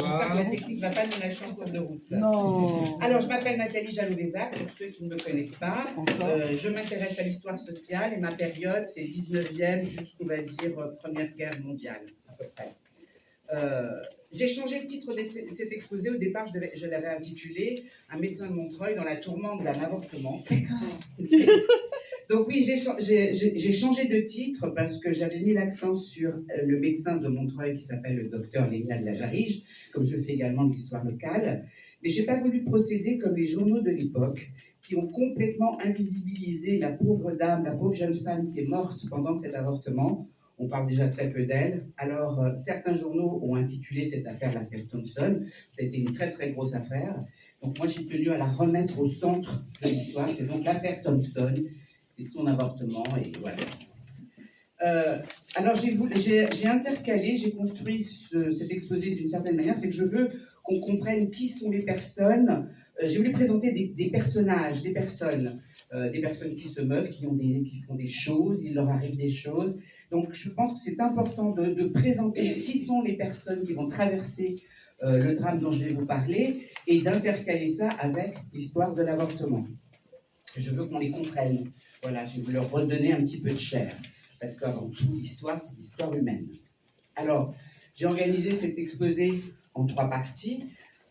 J'espère que la technique ne va pas nous lâcher en cours de route. Non. Alors, je m'appelle Nathalie Jaloubézac, pour ceux qui ne me connaissent pas. Je m'intéresse à l'histoire sociale et ma période, c'est 19e jusqu'on va dire Première Guerre mondiale, à peu près. J'ai changé le titre de cet exposé. Au départ, je l'avais intitulé « Un médecin de Montreuil dans la tourmente d'un avortement ». Donc oui, j'ai changé de titre parce que j'avais mis l'accent sur le médecin de Montreuil qui s'appelle le docteur Léna de la Jarige, comme je fais également de l'histoire locale. Mais je n'ai pas voulu procéder comme les journaux de l'époque qui ont complètement invisibilisé la pauvre dame, la pauvre jeune femme qui est morte pendant cet avortement. On parle déjà très peu d'elle. Alors, certains journaux ont intitulé cette affaire l'affaire Thompson. Ça a été une très très grosse affaire. Donc moi, j'ai tenu à la remettre au centre de l'histoire. C'est donc l'affaire Thompson. C'est son avortement et voilà. Alors j'ai intercalé, j'ai construit cet exposé d'une certaine manière, c'est que je veux qu'on comprenne qui sont les personnes. J'ai voulu présenter des personnages, des personnes qui se meuvent, qui font des choses, il leur arrive des choses. Donc je pense que c'est important de présenter qui sont les personnes qui vont traverser le drame dont je vais vous parler et d'intercaler ça avec l'histoire de l'avortement. Je veux qu'on les comprenne. Voilà, je vais leur redonner un petit peu de chair, parce qu'avant tout, l'histoire, c'est l'histoire humaine. Alors, j'ai organisé cet exposé en 3 parties.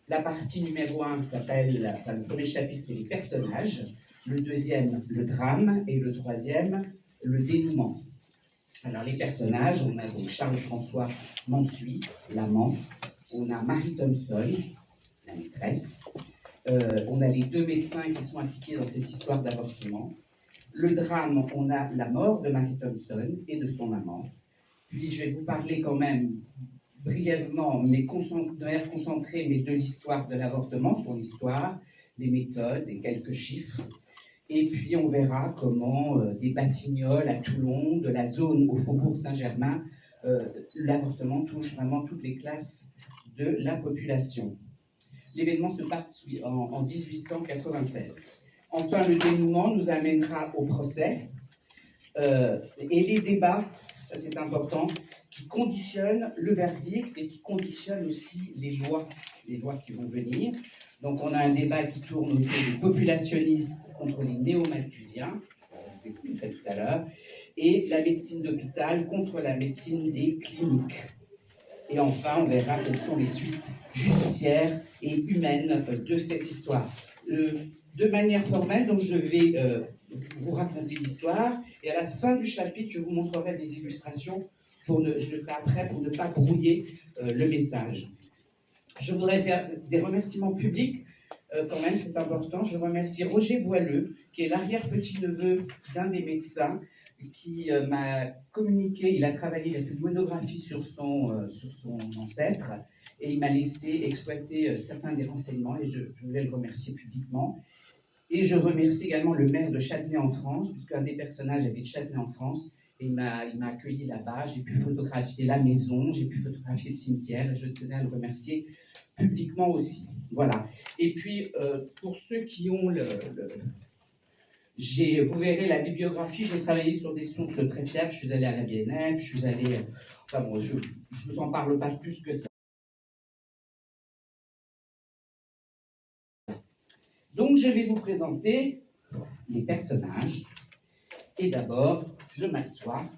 La partie numéro 1 s'appelle, le premier chapitre, c'est les personnages, le deuxième, le drame, et le troisième, le dénouement. Alors, les personnages, on a donc Charles-François Mansuy, l'amant, on a Marie Thompson, la maîtresse, on a les 2 médecins qui sont impliqués dans cette histoire d'avortement. Le drame, on a la mort de Marie Thompson et de son amant. Puis je vais vous parler quand même brièvement, mais de manière concentrée, mais de l'histoire de l'avortement, sur l'histoire, les méthodes et quelques chiffres. Et puis on verra comment des Batignolles à Toulon, de la zone au Faubourg Saint-Germain, l'avortement touche vraiment toutes les classes de la population. L'événement se passe en 1896. Enfin, le dénouement nous amènera au procès et les débats, ça c'est important, qui conditionnent le verdict et qui conditionnent aussi les lois qui vont venir. Donc on a un débat qui tourne autour des populationnistes contre les néo-malthusiens, je l'expliquerai tout à l'heure, et la médecine d'hôpital contre la médecine des cliniques. Et enfin, on verra quelles sont les suites judiciaires et humaines de cette histoire. De manière formelle, donc je vais vous raconter l'histoire et à la fin du chapitre, je vous montrerai des illustrations, je le ferai après pour ne pas brouiller le message. Je voudrais faire des remerciements publics, quand même, c'est important. Je remercie Roger Boileux, qui est l'arrière-petit-neveu d'un des médecins, qui m'a communiqué, il a travaillé, il a fait une monographie sur son ancêtre, et il m'a laissé exploiter certains des renseignements, et je voulais le remercier publiquement. Et je remercie également le maire de Châtenay en France, puisqu'un des personnages habite Châtenay en France, et il m'a accueilli là-bas, j'ai pu photographier la maison, j'ai pu photographier le cimetière, et je tenais à le remercier publiquement aussi. Voilà. Et puis, pour ceux qui ont vous verrez la bibliographie, j'ai travaillé sur des sources très fiables, je suis allé à la BNF, je suis allé... Enfin bon, je ne vous en parle pas plus que ça. Donc, je vais vous présenter les personnages. Et d'abord, je m'assois.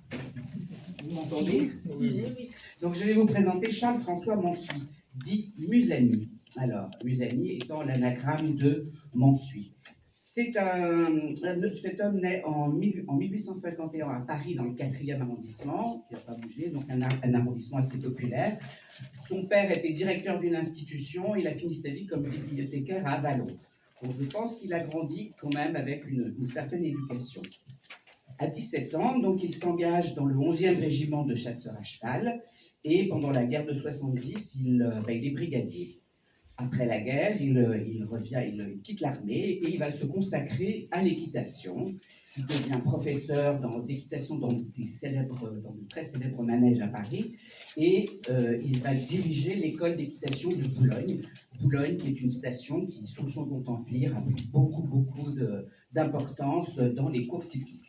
Vous m'entendez? Oui. Donc, je vais vous présenter Charles-François Mansuy, dit Musani. Alors, Musani étant l'anagramme de Mansuy. Cet homme naît en 1851 à Paris, dans le 4e arrondissement, qui n'a pas bougé, donc un arrondissement assez populaire. Son père était directeur d'une institution, il a fini sa vie comme bibliothécaire à Avallon. Donc je pense qu'il a grandi quand même avec une certaine éducation. À 17 ans, donc, il s'engage dans le 11e régiment de chasseurs à cheval, et pendant la guerre de 70, il est brigadier. Après la guerre, il quitte l'armée et il va se consacrer à l'équitation. Il devient professeur d'équitation dans de très célèbres manèges à Paris et il va diriger l'école d'équitation de Boulogne. Boulogne, qui est une station qui, sous son Second Empire, a pris beaucoup d'importance dans les courses hippiques.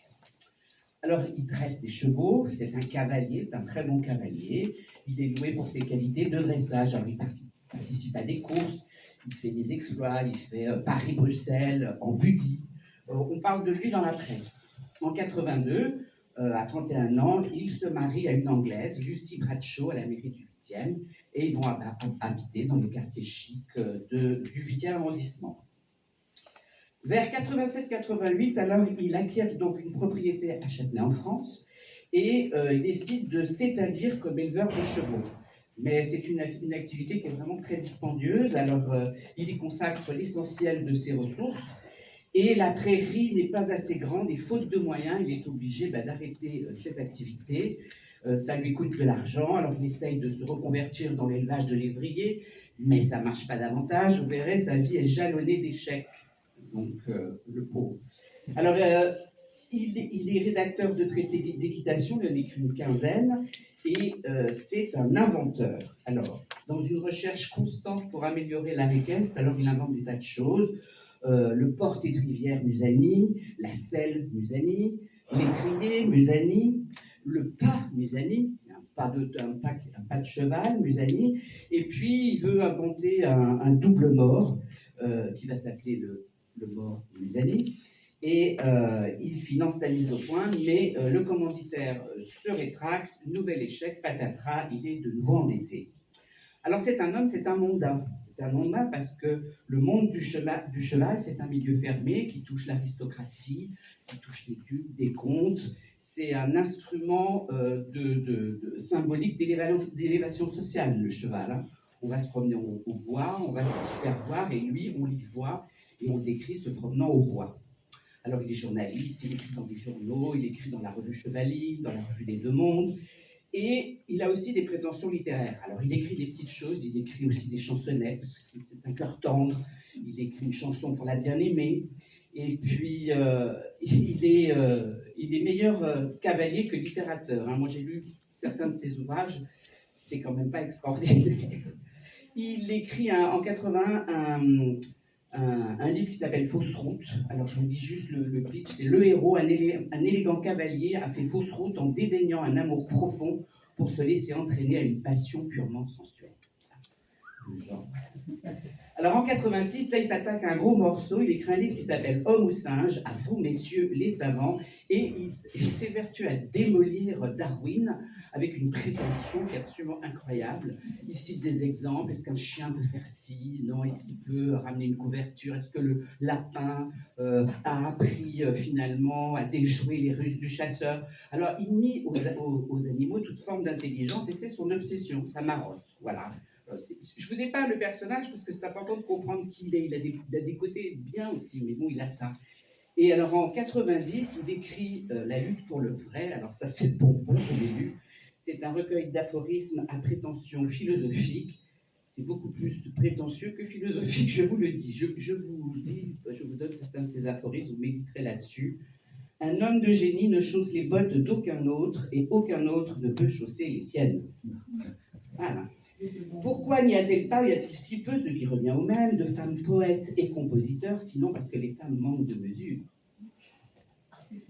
Alors, il dresse des chevaux, c'est un cavalier, c'est un très bon cavalier. Il est loué pour ses qualités de dressage. Alors, il participe à des courses, il fait des exploits, il fait Paris-Bruxelles en buggy. On parle de lui dans la presse. En 82, à 31 ans, il se marie à une Anglaise, Lucy Bradshaw, à la mairie du 8e, et ils vont habiter dans les quartiers chics du 8e arrondissement. Vers 87-88, alors, il acquiert donc une propriété à Châtenay en France et il décide de s'établir comme éleveur de chevaux. Mais c'est une activité qui est vraiment très dispendieuse, alors il y consacre l'essentiel de ses ressources et la prairie n'est pas assez grande et faute de moyens, il est obligé d'arrêter cette activité. Ça lui coûte de l'argent, alors il essaye de se reconvertir dans l'élevage de lévriers, mais ça ne marche pas davantage. Vous verrez, sa vie est jalonnée d'échecs. Donc, le pauvre. Alors, il est rédacteur de traités d'équitation, il en écrit une quinzaine, et c'est un inventeur. Alors, dans une recherche constante pour améliorer l'art équestre, alors il invente des tas de choses. Le porte-étrivière Musani, la selle Musani, l'étrier Musani, le pas Musani, un pas de cheval Musani, et puis il veut inventer un double mort qui va s'appeler le mort Musani, et il finance sa mise au point, mais le commanditaire se rétracte, nouvel échec, patatras, il est de nouveau endetté. Alors c'est un homme, c'est un mondain. C'est un mondain parce que le monde du cheval, c'est un milieu fermé qui touche l'aristocratie, qui touche les ducs, des comtes. C'est un instrument symbolique d'élévation sociale, le cheval. Hein. On va se promener au bois, on va s'y faire voir, et lui, on l'y voit, et on le décrit se promenant au bois. Alors il est journaliste, il écrit dans des journaux, il écrit dans la revue Chevaline, dans la revue des Deux Mondes, et il a aussi des prétentions littéraires. Alors il écrit des petites choses, il écrit aussi des chansonnettes, parce que c'est un cœur tendre, il écrit une chanson pour la bien-aimée, et puis il est meilleur cavalier que littérateur. Hein. Moi j'ai lu certains de ses ouvrages, c'est quand même pas extraordinaire. Il écrit en 81 un livre qui s'appelle Fausse route. Alors je vous dis juste le pitch, c'est le héros, un élégant cavalier, a fait fausse route en dédaignant un amour profond pour se laisser entraîner à une passion purement sensuelle. Le genre. Alors en 86, là il s'attaque à un gros morceau, il écrit un livre qui s'appelle Homme ou singe, à vous messieurs les savants, et il s'évertue à démolir Darwin avec une prétention qui est absolument incroyable. Il cite des exemples, est-ce qu'un chien peut faire ci? Non, est-ce qu'il peut ramener une couverture? Est-ce que le lapin a appris finalement à déjouer les ruses du chasseur? Alors il nie aux animaux toute forme d'intelligence et c'est son obsession, sa marotte, voilà. Je vous dépeins le personnage parce que c'est important de comprendre qui il est. Il a des côtés bien aussi, mais bon, il a ça. Et alors en 90, il écrit La lutte pour le vrai. Alors ça, c'est bon, je l'ai lu. C'est un recueil d'aphorismes à prétention philosophique. C'est beaucoup plus prétentieux que philosophique, je vous le dis. Je vous donne certains de ces aphorismes, vous méditerez là-dessus. Un homme de génie ne chausse les bottes d'aucun autre et aucun autre ne peut chausser les siennes. Voilà. Pourquoi n'y a-t-il si peu, ce qui revient au même, de femmes poètes et compositeurs, sinon parce que les femmes manquent de mesure?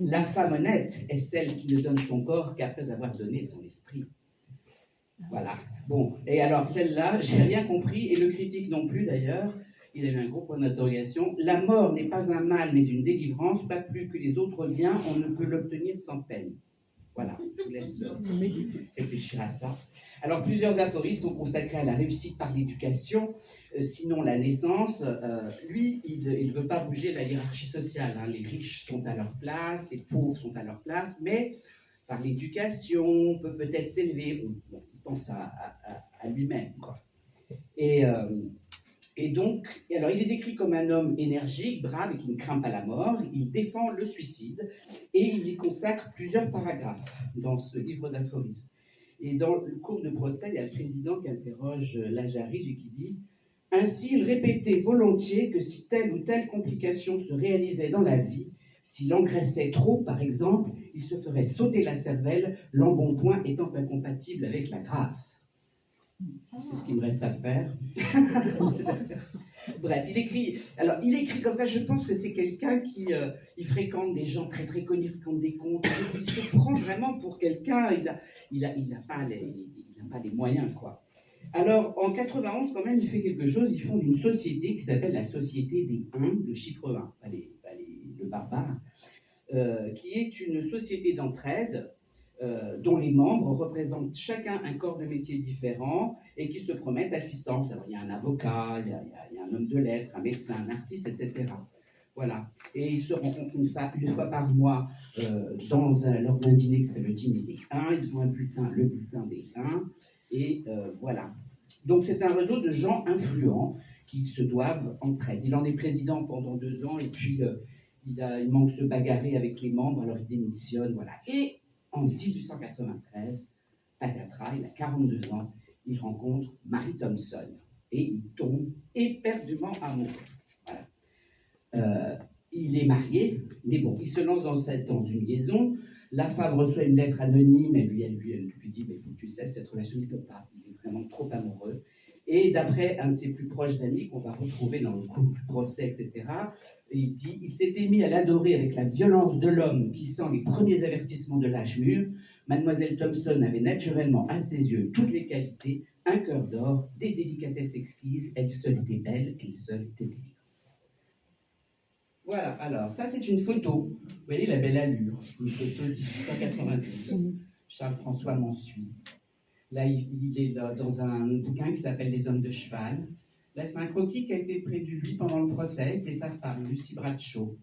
La femme honnête est celle qui ne donne son corps qu'après avoir donné son esprit. Voilà. Bon, et alors celle-là, j'ai rien compris, et le critique non plus d'ailleurs, il a eu un gros point d'interrogation. La mort n'est pas un mal, mais une délivrance, pas plus que les autres biens, on ne peut l'obtenir sans peine. Voilà, je vous laisse réfléchir à ça. Alors, plusieurs aphorismes sont consacrés à la réussite par l'éducation, sinon la naissance. Lui, il ne veut pas bouger la hiérarchie sociale. Hein. Les riches sont à leur place, les pauvres sont à leur place, mais par l'éducation, on peut peut-être s'élever. Bon, il pense à lui-même, quoi. Et donc, alors il est décrit comme un homme énergique, brave et qui ne craint pas la mort. Il défend le suicide et il y consacre plusieurs paragraphes dans ce livre d'aphorismes. Et dans le cours de procès, il y a le président qui interroge Lajarige et qui dit « Ainsi, il répétait volontiers que si telle ou telle complication se réalisait dans la vie, s'il engraissait trop, par exemple, il se ferait sauter la cervelle, l'embonpoint étant incompatible avec la grâce. » C'est ce qu'il me reste à faire. Bref, il écrit comme ça. Je pense que c'est quelqu'un qui il fréquente des gens très très connus, il fréquente des comptes. Il se prend vraiment pour quelqu'un. Il n'a pas les moyens, quoi. Alors, en 91, quand même, il fait quelque chose. Il fonde une société qui s'appelle la Société des 1, le chiffre 1, le barbare, qui est une société d'entraide dont les membres représentent chacun un corps de métier différent et qui se promettent assistance. Alors, il y a un avocat, il y a un homme de lettres, un médecin, un artiste, etc. Voilà. Et ils se rencontrent une fois par mois lors d'un dîner qui s'appelle le dîner des 1. Ils ont un bulletin, le bulletin des 1. Et voilà. Donc, c'est un réseau de gens influents qui se doivent entraide. Il en est président pendant 2 ans et puis il manque se bagarrer avec les membres, alors il démissionne. Voilà. Et en 1893, patatras, il a 42 ans, il rencontre Mary Thompson et il tombe éperdument amoureux. Voilà. Il est marié, mais bon, il se lance dans une liaison. La femme reçoit une lettre anonyme, elle lui dit il faut que tu cesses cette relation, il ne peut pas, il est vraiment trop amoureux. Et d'après un de ses plus proches amis, qu'on va retrouver dans le procès, etc., il dit il s'était mis à l'adorer avec la violence de l'homme qui sent les premiers avertissements de l'âge mûr. Mademoiselle Thompson avait naturellement à ses yeux toutes les qualités, un cœur d'or, des délicatesses exquises, elle seule était belle, elle seule était élégante. Voilà, alors ça c'est une photo, vous voyez la belle allure, une photo de 1892, Charles-François Mansuy. Là il est dans un bouquin qui s'appelle Les Hommes de cheval. Là c'est un croquis qui a été près de lui pendant le procès, c'est sa femme, Lucie Bradshaw.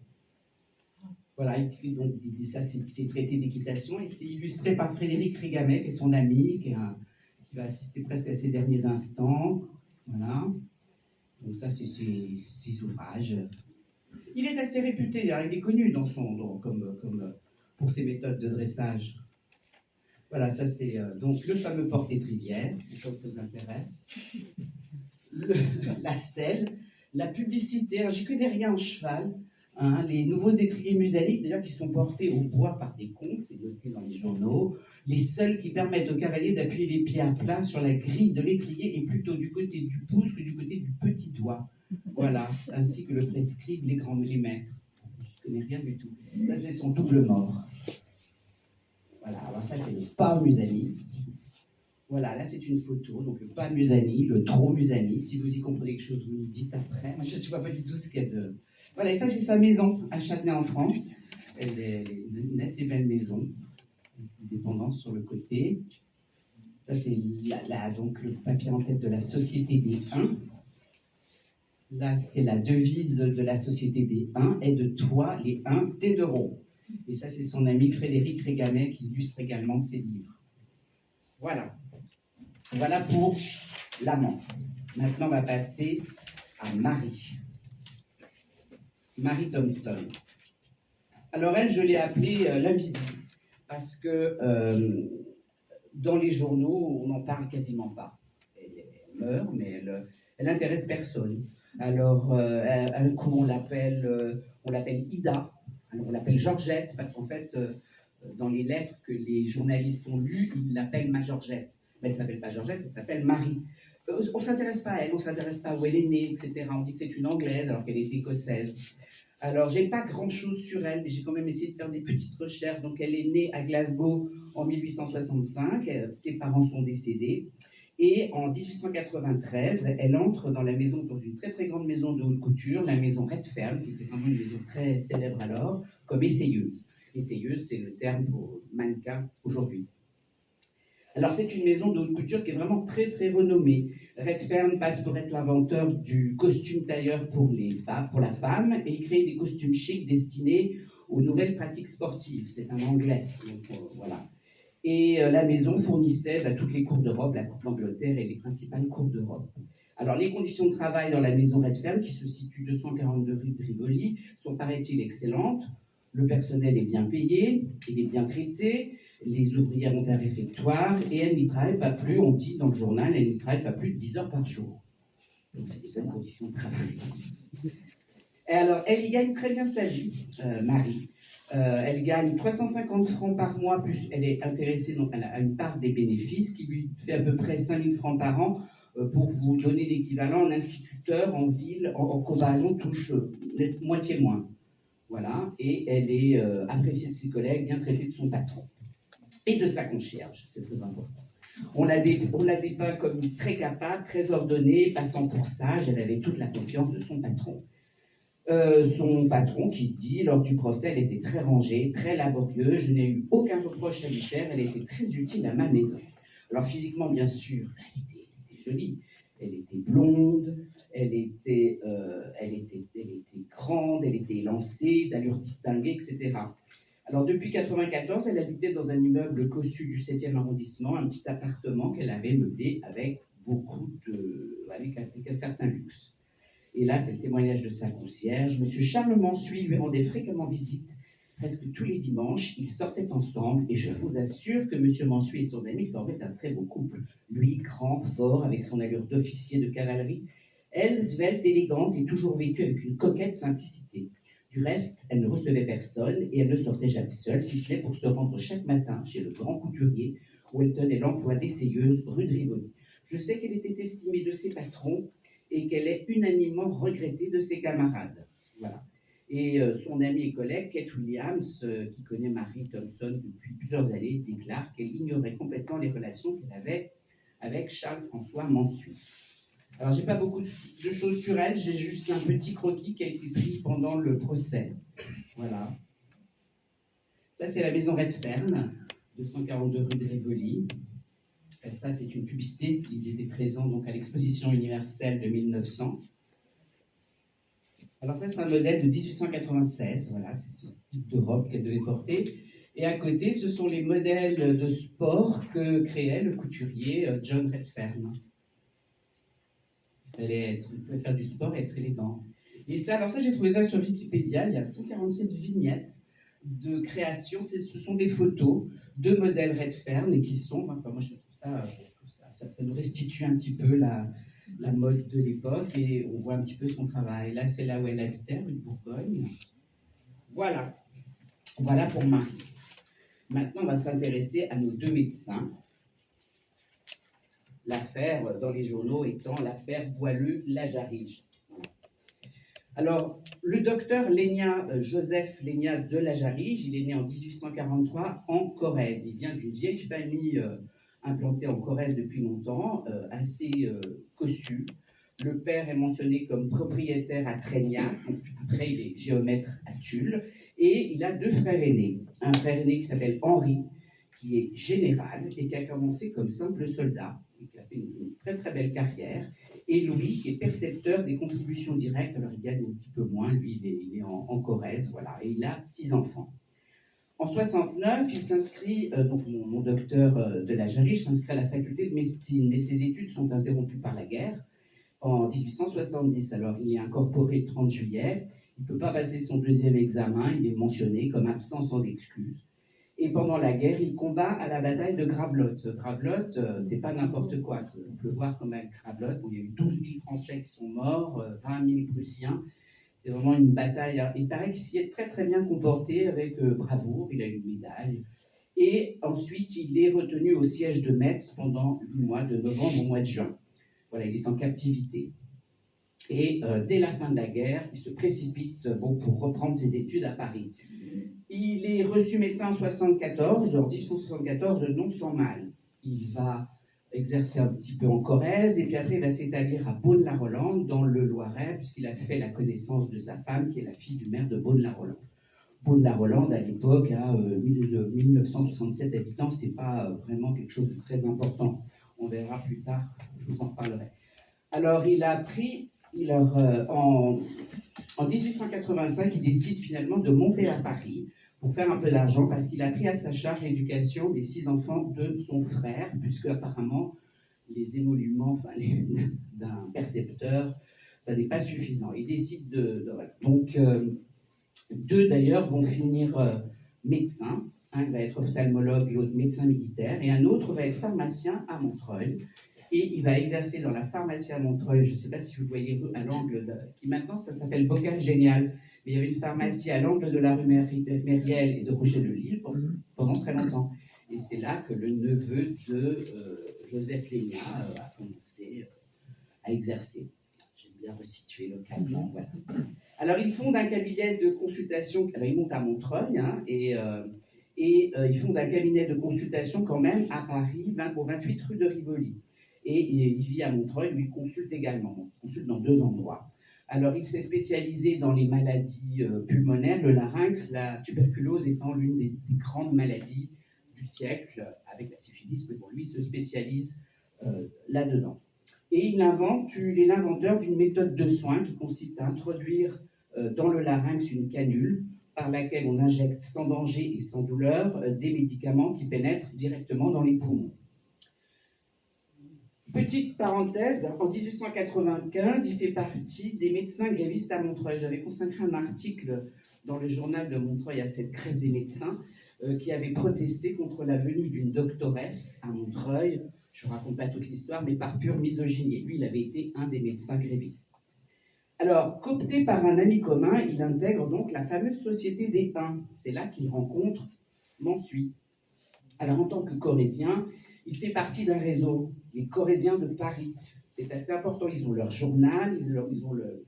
Voilà, il fait donc, ça c'est traité d'équitation et c'est illustré par Frédéric Régamet, qui est son ami, qui va assister presque à ses derniers instants. Voilà, donc ça c'est ses ouvrages. Il est assez réputé, hein, il est connu pour ses méthodes de dressage. Voilà, ça c'est donc le fameux porte-étrivière, ça vous intéresse. La selle, la publicité, alors j'y connais rien en cheval, hein, les nouveaux étriers musaniques, d'ailleurs, qui sont portés au bois par des contes, c'est noté dans les journaux, les seuls qui permettent aux cavaliers d'appuyer les pieds à plat sur la grille de l'étrier et plutôt du côté du pouce que du côté du petit doigt. Voilà, ainsi que le prescrivent les maîtres. Je ne connais rien du tout. Ça, c'est son double mort. Voilà, alors ça, c'est le pas Musani. Voilà, là, c'est une photo. Donc, le pas Musani, le trop Musani. Si vous y comprenez quelque chose, vous me dites après. Moi, je ne sais pas du tout ce qu'il y a de... Voilà, et ça, c'est sa maison à Châtenay, en France. Elle est une assez belle maison. Une dépendance sur le côté. Ça, c'est donc le papier en tête de la Société des 1. Là, c'est la devise de la Société des 1, et de toi, les 1 t'aideront. Et ça, c'est son ami Frédéric Régamet qui illustre également ses livres. Voilà. Voilà pour l'amant. Maintenant, on va passer à Marie. Mary Thompson. Alors elle, je l'ai appelée l'invisible, parce que dans les journaux, on n'en parle quasiment pas. Elle meurt, mais elle n'intéresse personne. Alors, un coup, on l'appelle Ida, alors on l'appelle Georgette, parce qu'en fait, dans les lettres que les journalistes ont lues, ils l'appellent ma Georgette. Mais elle ne s'appelle pas Georgette, elle s'appelle Marie. On ne s'intéresse pas à elle, on ne s'intéresse pas à où elle est née, etc. On dit que c'est une Anglaise, alors qu'elle est écossaise. Alors, j'ai pas grand-chose sur elle, mais j'ai quand même essayé de faire des petites recherches. Donc, elle est née à Glasgow en 1865, ses parents sont décédés. Et en 1893, elle entre dans une très très grande maison de haute couture, la maison Redfern, qui était vraiment une maison très célèbre alors, comme essayeuse. Essayeuse, c'est le terme pour mannequin aujourd'hui. Alors c'est une maison de haute couture qui est vraiment très très renommée. Redfern passe pour être l'inventeur du costume tailleur pour la femme, et il crée des costumes chics destinés aux nouvelles pratiques sportives. C'est un Anglais, donc voilà. Et la maison fournissait toutes les cours d'Europe, la cour d'Angleterre et les principales cours d'Europe. Alors, les conditions de travail dans la maison Redfern, qui se situe 242 rue de Rivoli, sont, paraît-il, excellentes. Le personnel est bien payé, il est bien traité, les ouvrières ont un réfectoire, et elles n'y travaillent pas plus, on dit dans le journal, elles n'y travaillent pas plus de 10 heures par jour. Donc, c'est des bonnes conditions de travail. Et alors, elle y gagne très bien sa vie, Marie. Elle gagne 350 francs par mois, plus elle est intéressée donc à une part des bénéfices qui lui fait à peu près 5 000 francs par an. Pour vous donner l'équivalent, un instituteur en ville, en comparaison, touche moitié moins. Voilà, et elle est appréciée de ses collègues, bien traitée de son patron. Et de sa concierge, c'est très important. On l'a dépeint comme très capable, très ordonnée, passant pour sage. Elle avait toute la confiance de son patron. Son patron qui dit, lors du procès, elle était très rangée, très laborieuse, je n'ai eu aucun reproche à lui faire, elle était très utile à ma maison. Alors physiquement, bien sûr, elle était jolie, elle était blonde, elle était grande, elle était élancée, d'allure distinguée, etc. Alors depuis 1994, elle habitait dans un immeuble cossu du 7e arrondissement, un petit appartement qu'elle avait meublé avec un certain luxe. Et là, c'est le témoignage de sa concierge. Monsieur Charles Mansuy lui rendait fréquemment visite, presque tous les dimanches. Ils sortaient ensemble et je vous assure que Monsieur Mansuy et son ami formaient un très beau couple. Lui, grand, fort, avec son allure d'officier de cavalerie. Elle, svelte, élégante et toujours vêtue avec une coquette simplicité. Du reste, elle ne recevait personne et elle ne sortait jamais seule, si ce n'est pour se rendre chaque matin chez le grand couturier où elle tenait l'emploi d'essayeuse rue de Rivoli. Je sais qu'elle était estimée de ses patrons et qu'elle est unanimement regrettée de ses camarades. Voilà. Et son ami et collègue, Kate Williams, qui connaît Marie Thompson depuis plusieurs années, déclare qu'elle ignorait complètement les relations qu'elle avait avec Charles-François Mansuy. Alors, j'ai pas beaucoup de choses sur elle, j'ai juste un petit croquis qui a été pris pendant le procès. Voilà. Ça, c'est la maison Redfern, 242 rue de Rivoli. Ça, c'est une publicité. Ils étaient présents donc, à l'exposition universelle de 1900. Alors ça, c'est un modèle de 1896. Voilà, c'est ce type de robe qu'elle devait porter. Et à côté, ce sont les modèles de sport que créait le couturier John Redfern. Il pouvait faire du sport et être élégante. Et ça, alors ça, j'ai trouvé ça sur Wikipédia. Il y a 147 vignettes de création. Ce sont des photos de modèles Redfern et qui sont, enfin moi je trouve ça nous restitue un petit peu la mode de l'époque et on voit un petit peu son travail. Là, c'est là où elle habitait, rue de Bourgogne. Voilà. Voilà pour Marie. Maintenant, on va s'intéresser à nos deux médecins. L'affaire dans les journaux étant l'affaire Boileau-Lajarige. Alors, le docteur Joseph Légnat de Lajarige, il est né en 1843 en Corrèze. Il vient d'une vieille famille implantée en Corrèze depuis longtemps, assez cossue. Le père est mentionné comme propriétaire à Trégnat, après il est géomètre à Tulle, et il a deux frères aînés. Un frère aîné qui s'appelle Henri, qui est général et qui a commencé comme simple soldat, et qui a fait une très très belle carrière, et Louis, qui est percepteur des contributions directes. Alors il gagne un petit peu moins, lui il est en Corrèze, voilà, et il a 6 enfants. En 69, il s'inscrit, donc mon docteur de Lajarige s'inscrit à la faculté de médecine, mais ses études sont interrompues par la guerre en 1870. Alors il est incorporé le 30 juillet, il ne peut pas passer son deuxième examen, il est mentionné comme absent sans excuse. Et pendant la guerre, il combat à la bataille de Gravelotte. Gravelotte, c'est pas n'importe quoi. On peut voir comme avec Gravelotte, où il y a eu 12 000 Français qui sont morts, 20 000 Prussiens. C'est vraiment une bataille. Il paraît qu'il s'y est très très bien comporté avec bravoure. Il a eu une médaille. Et ensuite, il est retenu au siège de Metz pendant le mois de novembre au mois de juin. Voilà, il est en captivité. Et dès la fin de la guerre, il se précipite pour reprendre ses études à Paris. Il est reçu médecin en 1974, en 1874, non sans mal. Il va exercer un petit peu en Corrèze, et puis après il va s'établir à Beaune-la-Rolande, dans le Loiret, puisqu'il a fait la connaissance de sa femme, qui est la fille du maire de Beaune-la-Rolande. Beaune-la-Rolande, à l'époque, a 1967 habitants, c'est pas vraiment quelque chose de très important. On verra plus tard, je vous en reparlerai. Alors en 1885, il décide finalement de monter à Paris pour faire un peu d'argent, parce qu'il a pris à sa charge l'éducation des 6 enfants de son frère, puisque apparemment les émoluments d'un percepteur, ça n'est pas suffisant. Il décide Donc, 2 d'ailleurs vont finir médecins. Un va être ophtalmologue, l'autre médecin militaire, et un autre va être pharmacien à Montreuil. Et il va exercer dans la pharmacie à Montreuil, je ne sais pas si vous voyez, à l'angle qui maintenant ça s'appelle Bocal Génial. Mais il y avait une pharmacie à l'angle de la rue Mériel et de Rocher-de-Lille pendant très longtemps. Et c'est là que le neveu de Joseph Légnat a commencé à exercer. J'aime bien resituer localement. Voilà. Alors il fonde un cabinet de consultation. Alors il monte à Montreuil, et Et il fonde un cabinet de consultation quand même à Paris, au 28 rue de Rivoli. Et il vit à Montreuil, où il consulte également. Il consulte dans 2 endroits. Alors, il s'est spécialisé dans les maladies pulmonaires, le larynx, la tuberculose étant l'une des grandes maladies du siècle, avec la syphilis, mais bon, lui, il se spécialise là-dedans. Et il est l'inventeur d'une méthode de soins qui consiste à introduire dans le larynx une canule par laquelle on injecte sans danger et sans douleur des médicaments qui pénètrent directement dans les poumons. Petite parenthèse, en 1895, il fait partie des médecins grévistes à Montreuil. J'avais consacré un article dans le journal de Montreuil à cette grève des médecins qui avait protesté contre la venue d'une doctoresse à Montreuil. Je ne raconte pas toute l'histoire, mais par pure misogynie. Lui, il avait été un des médecins grévistes. Alors, coopté par un ami commun, il intègre donc la fameuse Société des Huns. C'est là qu'il rencontre Mansuy. Alors, en tant que corésien, il fait partie d'un réseau, les Corésiens de Paris. C'est assez important. Ils ont leur journal, ils ont le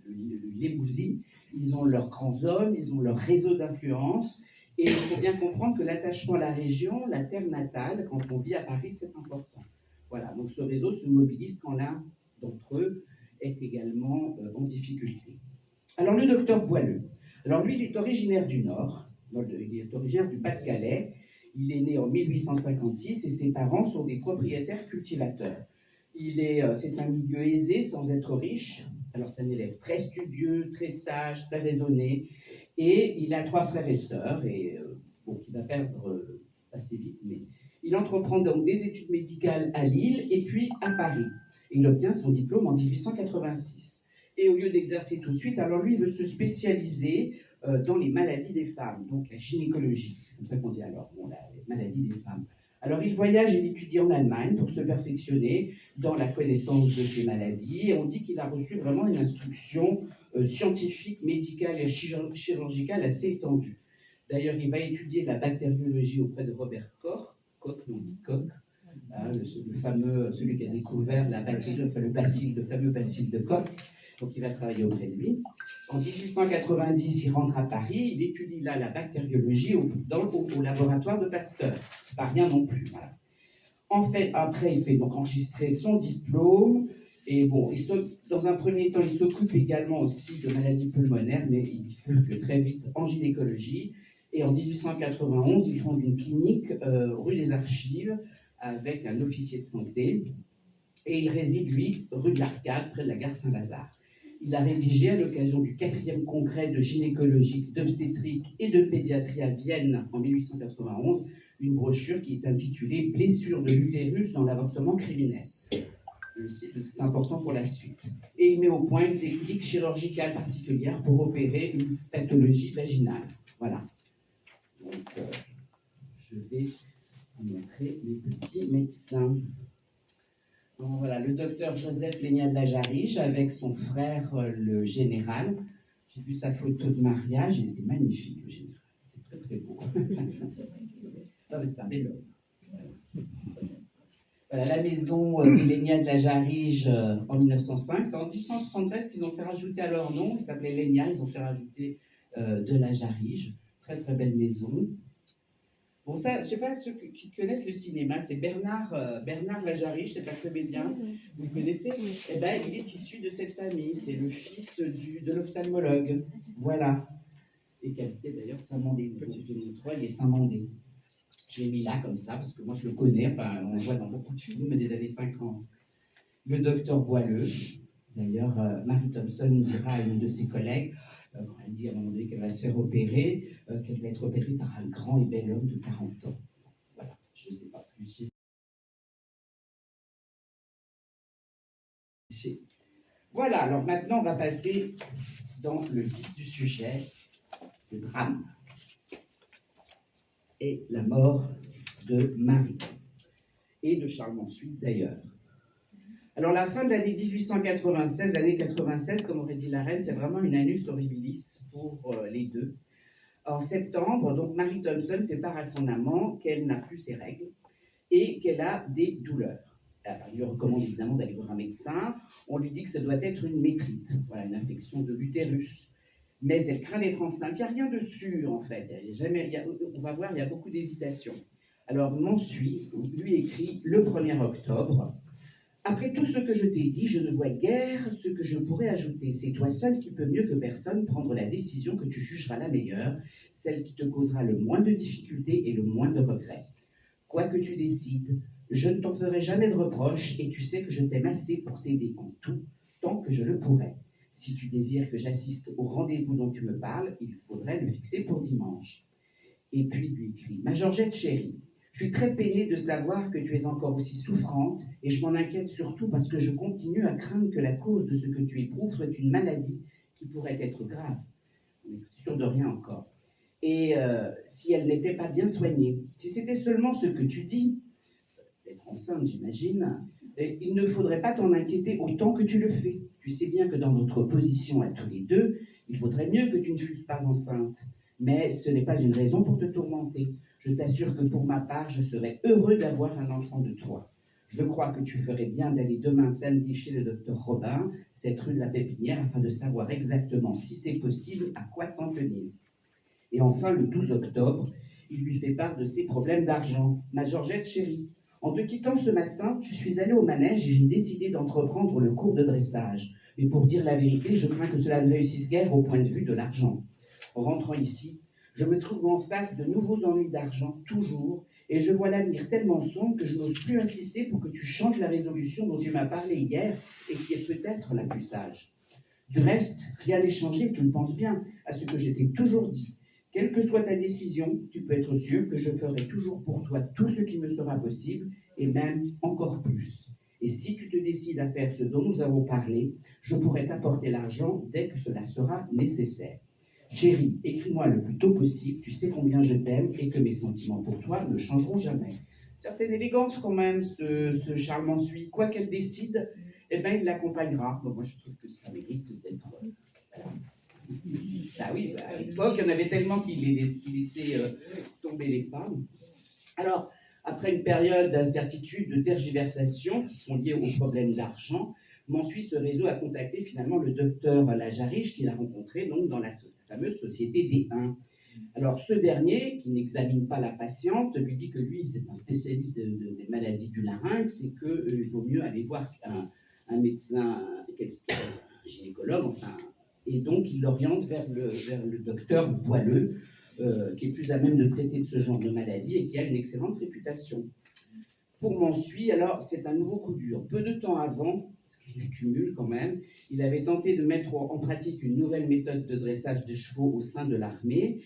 Lémousi, ils ont leurs grands hommes, ils ont leur réseau d'influence. Et il faut bien comprendre que l'attachement à la région, la terre natale, quand on vit à Paris, c'est important. Voilà, donc ce réseau se mobilise quand l'un d'entre eux est également en difficulté. Alors le docteur Boileau, alors lui il est originaire du Nord, il est originaire du Pas-de-Calais, il est né en 1856 et ses parents sont des propriétaires cultivateurs. C'est un milieu aisé sans être riche, alors c'est un élève très studieux, très sage, très raisonné, et il a 3 frères et sœurs, et bon, qui va perdre assez vite, mais il entreprend donc des études médicales à Lille et puis à Paris. Il obtient son diplôme en 1886. Et au lieu d'exercer tout de suite, alors lui, il veut se spécialiser dans les maladies des femmes, donc la gynécologie, c'est comme ça qu'on dit alors, bon, les maladies des femmes. Alors il voyage et il étudie en Allemagne pour se perfectionner dans la connaissance de ces maladies. Et on dit qu'il a reçu vraiment une instruction scientifique, médicale et chirurgicale assez étendue. D'ailleurs, il va étudier la bactériologie auprès de Robert Koch, on dit Koch, celui qui a découvert la bactérie, le fameux bacille de Koch. Donc il va travailler auprès de lui. En 1890, il rentre à Paris, il étudie là la bactériologie au laboratoire de Pasteur. C'est pas rien non plus. Voilà. En fait, après, il fait donc enregistrer son diplôme. Et bon, dans un premier temps, il s'occupe également aussi de maladies pulmonaires, mais il furque très vite en gynécologie. Et en 1891, il fonde une clinique rue des Archives avec un officier de santé. Et il réside, lui, rue de l'Arcade, près de la gare Saint-Lazare. Il a rédigé, à l'occasion du 4e congrès de gynécologie, d'obstétrique et de pédiatrie à Vienne en 1891, une brochure qui est intitulée « Blessures de l'utérus dans l'avortement criminel ». Je cite, c'est important pour la suite. Et il met au point une technique chirurgicale particulière pour opérer une pathologie vaginale. Voilà. Donc, je vais vous montrer les petits médecins. Donc, voilà, le docteur Joseph Légnat de la Jarige avec son frère, le général. J'ai vu sa photo de mariage, il était magnifique, le général. Il était très, très beau. Non, mais c'est un bel homme. Voilà, la maison de Légnat de la Jarige en 1905. C'est en 1873 qu'ils ont fait rajouter à leur nom, il s'appelait Légnat, ils ont fait rajouter de la Jarige. Très, très belle maison. Bon, ça, je ne sais pas ceux qui connaissent le cinéma, c'est Bernard Lajarige, c'est un comédien, vous le connaissez? Eh bien, il est issu de cette famille, c'est le fils de l'ophtalmologue, voilà. Et qui habitait d'ailleurs Saint-Mandé, il est Saint-Mandé. Je l'ai mis là comme ça, parce que moi je le connais, enfin, on le voit dans beaucoup de films des années 50. Le docteur Boileau, d'ailleurs, Marie Thompson dira à une de ses collègues, quand elle dit à un moment donné qu'elle va se faire opérer, qu'elle va être opérée par un grand et bel homme de 40 ans. Voilà, je ne sais pas plus. Voilà, alors maintenant on va passer dans le vif du sujet, le drame et la mort de Marie et de Charles Mansuy d'ailleurs. Alors la fin de l'année 1896, l'année 96, comme aurait dit la reine, c'est vraiment une annus horribilis pour les deux. En septembre, donc Marie Thompson fait part à son amant qu'elle n'a plus ses règles et qu'elle a des douleurs. Alors, il lui recommande évidemment d'aller voir un médecin. On lui dit que ça doit être une métrite, voilà, une infection de l'utérus. mais elle craint d'être enceinte. Il n'y a rien de sûr, en fait. On va voir, il y a beaucoup d'hésitation. Alors, m'ensuit, lui écrit le 1er octobre. Après tout ce que je t'ai dit, je ne vois guère ce que je pourrais ajouter. C'est toi seul qui peux mieux que personne prendre la décision que tu jugeras la meilleure, celle qui te causera le moins de difficultés et le moins de regrets. Quoi que tu décides, je ne t'en ferai jamais de reproches et tu sais que je t'aime assez pour t'aider en tout, tant que je le pourrai. Si tu désires que j'assiste au rendez-vous dont tu me parles, il faudrait le fixer pour dimanche. Et puis lui écrit « Ma Georgette chérie, je suis très peinée de savoir que tu es encore aussi souffrante et je m'en inquiète surtout parce que je continue à craindre que la cause de ce que tu éprouves soit une maladie qui pourrait être grave. On n'est sûr de rien encore. Et si elle n'était pas bien soignée, si c'était seulement ce que tu dis, être enceinte j'imagine, il ne faudrait pas t'en inquiéter autant que tu le fais. Tu sais bien que dans notre position à tous les deux, il faudrait mieux que tu ne fusses pas enceinte. Mais ce n'est pas une raison pour te tourmenter. Je t'assure que pour ma part, je serais heureux d'avoir un enfant de toi. Je crois que tu ferais bien d'aller demain samedi chez le docteur Robin, cette rue de la Pépinière, afin de savoir exactement, si c'est possible, à quoi t'en tenir. Et enfin, le 12 octobre, il lui fait part de ses problèmes d'argent. Ma Georgette chérie, en te quittant ce matin, je suis allée au manège et j'ai décidé d'entreprendre le cours de dressage. Mais pour dire la vérité, je crains que cela ne réussisse guère au point de vue de l'argent. En rentrant ici, je me trouve en face de nouveaux ennuis d'argent, toujours, et je vois l'avenir tellement sombre que je n'ose plus insister pour que tu changes la résolution dont tu m'as parlé hier et qui est peut-être la plus sage. Du reste, rien n'est changé, tu le penses bien, à ce que je t'ai toujours dit. Quelle que soit ta décision, tu peux être sûr que je ferai toujours pour toi tout ce qui me sera possible, et même encore plus. Et si tu te décides à faire ce dont nous avons parlé, je pourrai t'apporter l'argent dès que cela sera nécessaire. Chérie, écris-moi le plus tôt possible, tu sais combien je t'aime et que mes sentiments pour toi ne changeront jamais. Certaine élégance quand même, ce Charles Mansuy. Quoi qu'elle décide, eh ben, il l'accompagnera. Bon, moi, je trouve que ça mérite d'être... voilà. Ah oui, à l'époque, il y en avait tellement qui laissaient tomber les femmes. Alors, après une période d'incertitude, de tergiversation qui sont liées aux problèmes d'argent, Mansuy, ce réseau a contacté finalement le docteur Lajariche qu'il a rencontré donc, dans la fameuse société des 1. Alors, ce dernier, qui n'examine pas la patiente, lui dit que lui, c'est un spécialiste des maladies du larynx et qu'il vaut mieux aller voir un médecin, un gynécologue, enfin, et donc il l'oriente vers le docteur Boileux, qui est plus à même de traiter de ce genre de maladie et qui a une excellente réputation. Pour Mansuy, alors, c'est un nouveau coup dur. Peu de temps avant, parce qu'il accumule quand même, il avait tenté de mettre en pratique une nouvelle méthode de dressage de chevaux au sein de l'armée,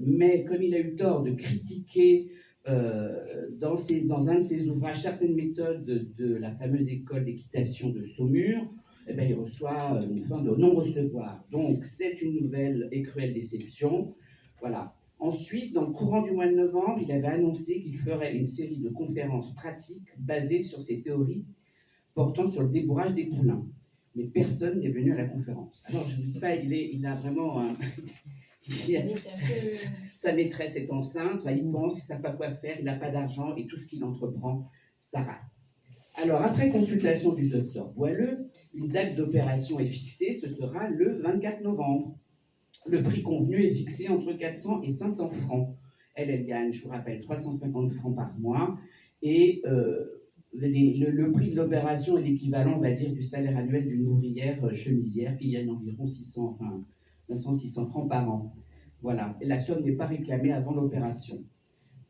mais comme il a eu tort de critiquer dans un de ses ouvrages certaines méthodes de la fameuse école d'équitation de Saumur, eh bien, il reçoit une fin de non-recevoir. Donc, c'est une nouvelle et cruelle déception. Voilà. Ensuite, dans le courant du mois de novembre, il avait annoncé qu'il ferait une série de conférences pratiques basées sur ses théories portant sur le débourrage des poulains. Mais personne n'est venu à la conférence. Alors, je ne dis pas, il a vraiment... sa maîtresse est enceinte, il pense, il ne sait pas quoi faire, il n'a pas d'argent et tout ce qu'il entreprend, ça rate. Alors, après consultation du docteur Boileux, une date d'opération est fixée, ce sera le 24 novembre. Le prix convenu est fixé entre 400 et 500 francs. Elle gagne, je vous rappelle, 350 francs par mois. Et le prix de l'opération est l'équivalent, on va dire, du salaire annuel d'une ouvrière chemisière qui gagne environ 500-600 francs par an. Voilà. Et la somme n'est pas réclamée avant l'opération.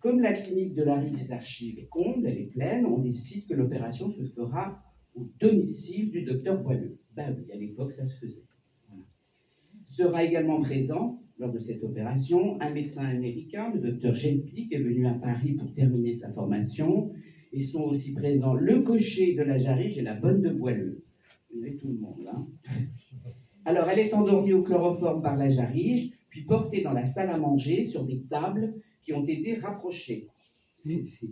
Comme la clinique de la rue des Archives est comble, elle est pleine, on décide que l'opération se fera au domicile du docteur Boileux. Ben oui, à l'époque, ça se faisait. Voilà. Sera également présent, lors de cette opération, un médecin américain, le docteur Genpi, qui est venu à Paris pour terminer sa formation. Et sont aussi présents le cocher de Lajariche et la bonne de Boileux. Vous avez tout le monde, hein. Alors, elle est endormie au chloroforme par Lajariche, puis portée dans la salle à manger sur des tables qui ont été rapprochées. C'est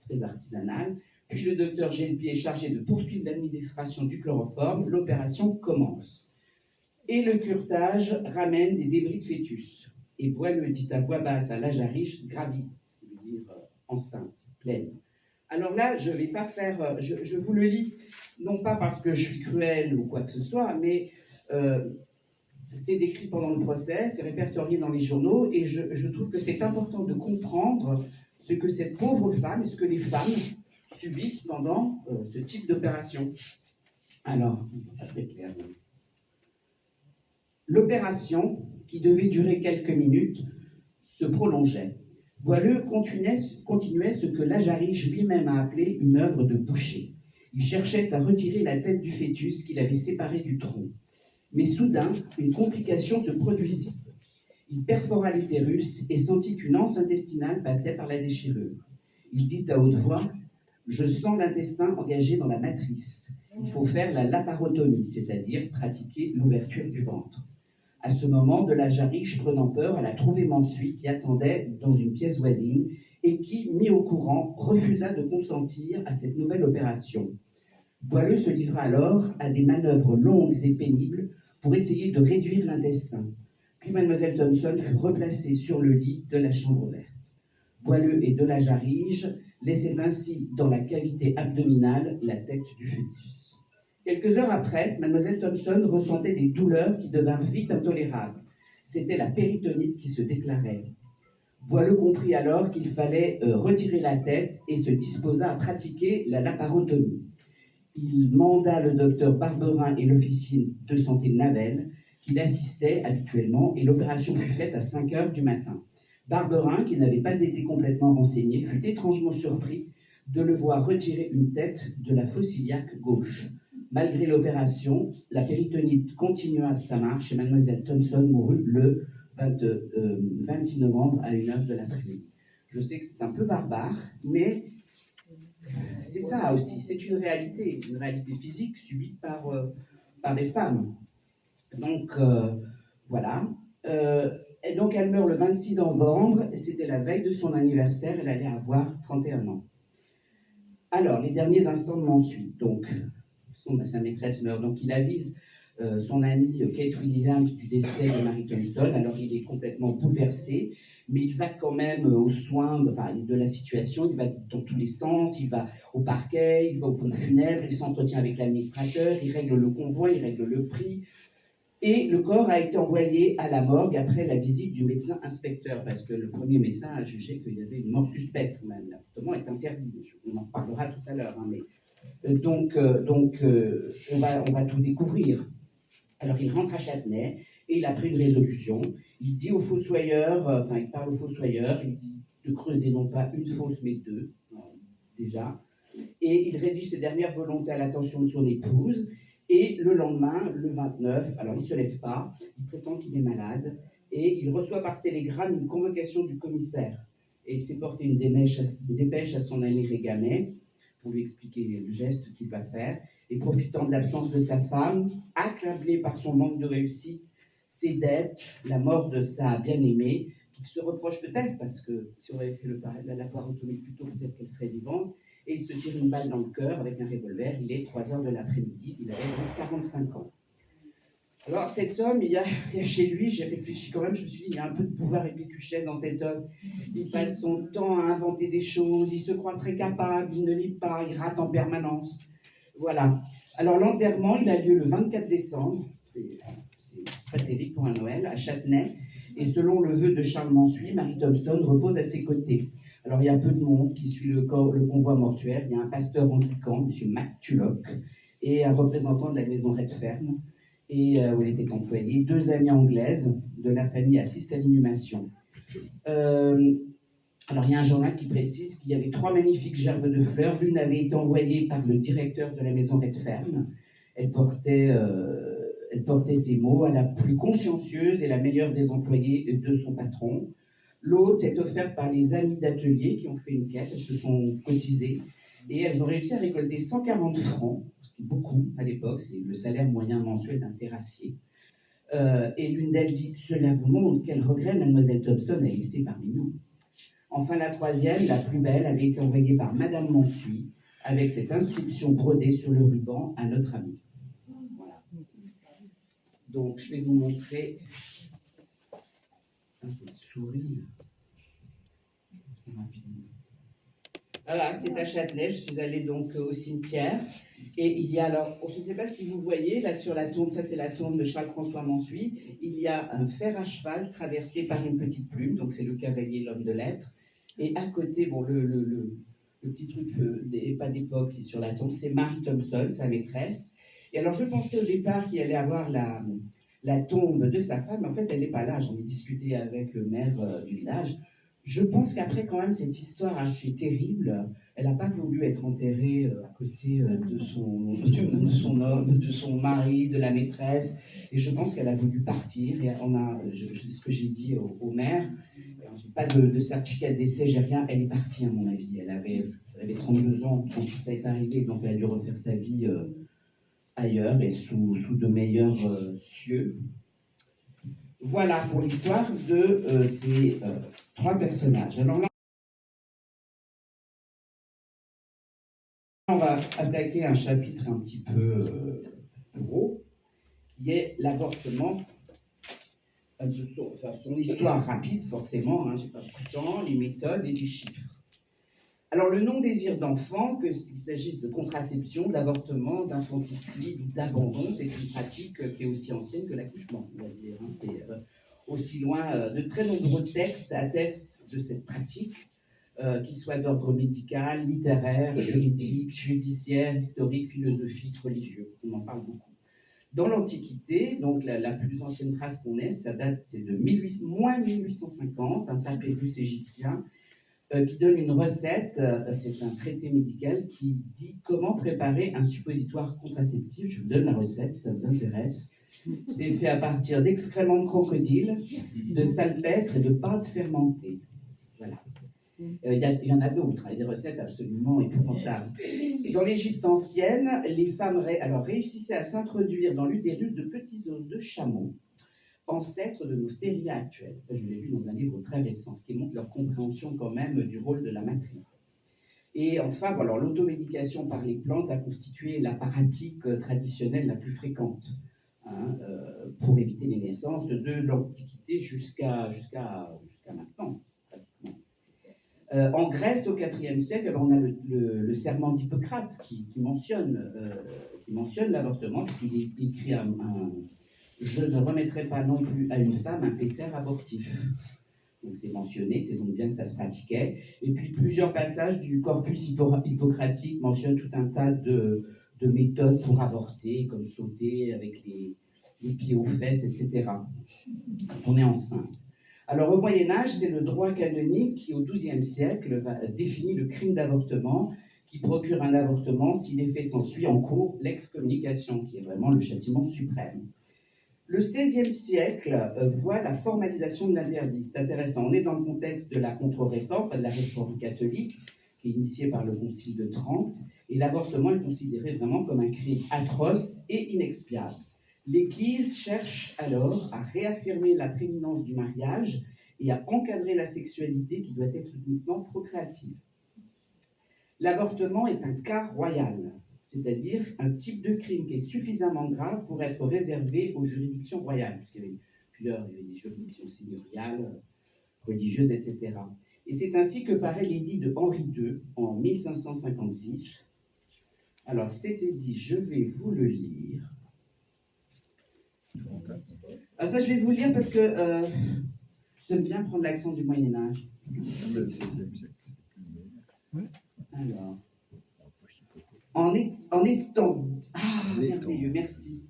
très artisanal. Puis le docteur Genpi est chargé de poursuivre l'administration du chloroforme. L'opération commence. Et le curetage ramène des débris de fœtus. Et Boileux dit à voix basse à Lajariche, gravie, ce qui veut dire enceinte, pleine. Alors là, je ne vais pas faire... Je vous le lis, non pas parce que je suis cruelle ou quoi que ce soit, mais c'est décrit pendant le procès, c'est répertorié dans les journaux, et je trouve que c'est important de comprendre ce que cette pauvre femme et ce que les femmes subissent pendant ce type d'opération. Alors, pas très clair. L'opération, qui devait durer quelques minutes, se prolongeait. Boileau continuait ce que Lajarriche lui-même a appelé une œuvre de boucher. Il cherchait à retirer la tête du fœtus qu'il avait séparé du tronc. Mais soudain, une complication se produisit. Il perfora l'utérus et sentit qu'une anse intestinale passait par la déchirure. Il dit à haute voix « Je sens l'intestin engagé dans la matrice. Il faut faire la laparotomie, c'est-à-dire pratiquer l'ouverture du ventre. » À ce moment, de Lajarriche, prenant peur, elle a trouvé Mansuy qui attendait dans une pièce voisine et qui, mis au courant, refusa de consentir à cette nouvelle opération. Boileau se livra alors à des manœuvres longues et pénibles pour essayer de réduire l'intestin. Puis Mademoiselle Thompson fut replacée sur le lit de la chambre ouverte. Boileau et de Lajarriche laissaient ainsi dans la cavité abdominale la tête du fœtus. Quelques heures après, Mademoiselle Thompson ressentait des douleurs qui devinrent vite intolérables. C'était la péritonite qui se déclarait. Boileau comprit alors qu'il fallait retirer la tête et se disposa à pratiquer la laparotomie. Il manda le docteur Barberin et l'officier de santé Navel, qui l'assistaient habituellement, et l'opération fut faite à 5 heures du matin. Barberin, qui n'avait pas été complètement renseigné, fut étrangement surpris de le voir retirer une tête de la fosse iliaque gauche. Malgré l'opération, la péritonite continua sa marche et Mademoiselle Thompson mourut le 26 novembre à 1h de l'après-midi. Je sais que c'est un peu barbare, mais c'est ça aussi, c'est une réalité physique subie par les femmes. Donc, voilà. Et donc, elle meurt le 26 novembre, c'était la veille de son anniversaire, elle allait avoir 31 ans. Alors, les derniers instants de Mansuy. Donc, sa maîtresse meurt, donc il avise son amie Kate Williams du décès de Mary Thompson. Alors, il est complètement bouleversé, mais il va quand même aux soins de la situation, il va dans tous les sens, il va au parquet, il va au pont funèbre, il s'entretient avec l'administrateur, il règle le convoi, il règle le prix. Et le corps a été envoyé à la morgue après la visite du médecin inspecteur, parce que le premier médecin a jugé qu'il y avait une mort suspecte. L'avortement est interdit, on en parlera tout à l'heure. Hein, mais, on va tout découvrir. Alors il rentre à Châtenay et il a pris une résolution. Il dit au fossoyeur, il parle au fossoyeur, il dit de creuser non pas une fosse mais 2, déjà. Et il rédige ses dernières volontés à l'attention de son épouse. Et le lendemain, le 29, alors il ne se lève pas, il prétend qu'il est malade, et il reçoit par télégramme une convocation du commissaire. Et il fait porter une dépêche à son ami Régamet pour lui expliquer le geste qu'il va faire. Et profitant de l'absence de sa femme, accablé par son manque de réussite, ses dettes, la mort de sa bien-aimée, qu'il se reproche peut-être, parce que si on avait fait la laparotomie plus tôt, peut-être qu'elle serait vivante, et il se tire une balle dans le cœur avec un revolver. Il est 3h de l'après-midi, il avait 45 ans. Alors cet homme, il y a chez lui, j'ai réfléchi quand même, je me suis dit, il y a un peu de pouvoir épicurien dans cet homme. Il passe son temps à inventer des choses, il se croit très capable, il ne lit pas, il rate en permanence. Voilà. Alors l'enterrement, il a lieu le 24 décembre, c'est pas terrible pour un Noël, à Châtenay, et selon le vœu de Charles Mansuy, Mary Thompson repose à ses côtés. Alors, il y a peu de monde qui suit le convoi mortuaire. Il y a un pasteur anglican, M. McTulloch, et un représentant de la maison Redfern, et où elle était employée. 2 amies anglaises de la famille assistent à l'inhumation. Alors, il y a un journal qui précise qu'il y avait 3 magnifiques gerbes de fleurs. L'une avait été envoyée par le directeur de la maison Redfern. Elle portait ces mots à la plus consciencieuse et la meilleure des employées de son patron. L'autre est offerte par les amis d'atelier qui ont fait une quête, elles se sont cotisées et elles ont réussi à récolter 140 francs, ce qui est beaucoup à l'époque, c'est le salaire moyen mensuel d'un terrassier. Et l'une d'elles dit « Cela vous montre quel regret Mademoiselle Thompson a laissé parmi nous. » Enfin, la troisième, la plus belle, avait été envoyée par Madame Mansuy avec cette inscription brodée sur le ruban à notre amie. Voilà. Donc, je vais vous montrer cette souris rapidement. Voilà, c'est à Châtenay, je suis allée donc au cimetière. Et il y a alors, je ne sais pas si vous voyez, là sur la tombe, ça c'est la tombe de Charles-François Mansuy, il y a un fer à cheval traversé par une petite plume, donc c'est le cavalier, l'homme de lettres. Et à côté, bon, le petit truc pas d'époque qui est sur la tombe, c'est Marie Thompson, sa maîtresse. Et alors je pensais au départ qu'il allait avoir la tombe de sa femme, mais en fait elle n'est pas là, j'en ai discuté avec le maire du village. Je pense qu'après quand même cette histoire assez terrible, elle n'a pas voulu être enterrée à côté de son homme, de son mari, de la maîtresse. Et je pense qu'elle a voulu partir. Et ce que j'ai dit au maire, j'ai pas de certificat de décès, j'ai rien. Elle est partie, à mon avis. Elle avait 32 ans quand tout ça est arrivé, donc elle a dû refaire sa vie ailleurs et sous de meilleurs cieux. Voilà pour l'histoire de ces 3 personnages. Alors là, on va attaquer un chapitre un petit peu gros, qui est l'avortement, son histoire rapide forcément, j'ai pas beaucoup de temps, les méthodes et les chiffres. Alors le non-désir d'enfant, qu'il s'agisse de contraception, d'avortement, d'infanticide ou d'abandon, c'est une pratique qui est aussi ancienne que l'accouchement, on va dire. C'est aussi loin, de très nombreux textes attestent de cette pratique, qui soit d'ordre médical, littéraire, juridique, judiciaire, historique, philosophique, religieux. On en parle beaucoup. Dans l'Antiquité, donc la plus ancienne trace qu'on ait, ça date, c'est de moins 1850, un papyrus égyptien qui donne une recette, c'est un traité médical qui dit comment préparer un suppositoire contraceptif. Je vous donne la recette si ça vous intéresse. C'est fait à partir d'excréments de crocodile, de salpêtre et de pâte fermentée. Voilà. Il y en a d'autres, des recettes absolument épouvantables. Dans l'Égypte ancienne, les femmes réussissaient à s'introduire dans l'utérus de petits os de chameau, ancêtres de nos stériles actuels. Ça, je l'ai lu dans un livre très récent, ce qui montre leur compréhension quand même du rôle de la matrice. Et enfin, alors, l'automédication par les plantes a constitué la pratique traditionnelle la plus fréquente pour éviter les naissances de l'Antiquité jusqu'à maintenant, pratiquement. En Grèce, au IVe siècle, on a le serment d'Hippocrate qui mentionne l'avortement, puisqu'il écrit je ne remettrai pas non plus à une femme un pécer abortif. Donc c'est mentionné, c'est donc bien que ça se pratiquait. Et puis plusieurs passages du corpus hippocratique mentionnent tout un tas de méthodes pour avorter, comme sauter avec les pieds aux fesses, etc. On est enceinte. Alors au Moyen-Âge, c'est le droit canonique qui, au XIIe siècle, définit le crime d'avortement, qui procure un avortement si l'effet s'ensuit en cours l'excommunication, qui est vraiment le châtiment suprême. Le XVIe siècle voit la formalisation de l'interdit. C'est intéressant. On est dans le contexte de la contre-réforme, de la réforme catholique, qui est initiée par le Concile de Trente, et l'avortement est considéré vraiment comme un crime atroce et inexpiable. L'Église cherche alors à réaffirmer la prééminence du mariage et à encadrer la sexualité qui doit être uniquement procréative. L'avortement est un cas royal, c'est-à-dire un type de crime qui est suffisamment grave pour être réservé aux juridictions royales, puisqu'il y avait des juridictions seigneuriales, religieuses, etc. Et c'est ainsi que paraît l'édit de Henri II en 1556. Alors cet édit, je vais vous le lire. Alors ça, je vais vous le lire parce que j'aime bien prendre l'accent du Moyen-Âge. Alors... merveilleux, merci.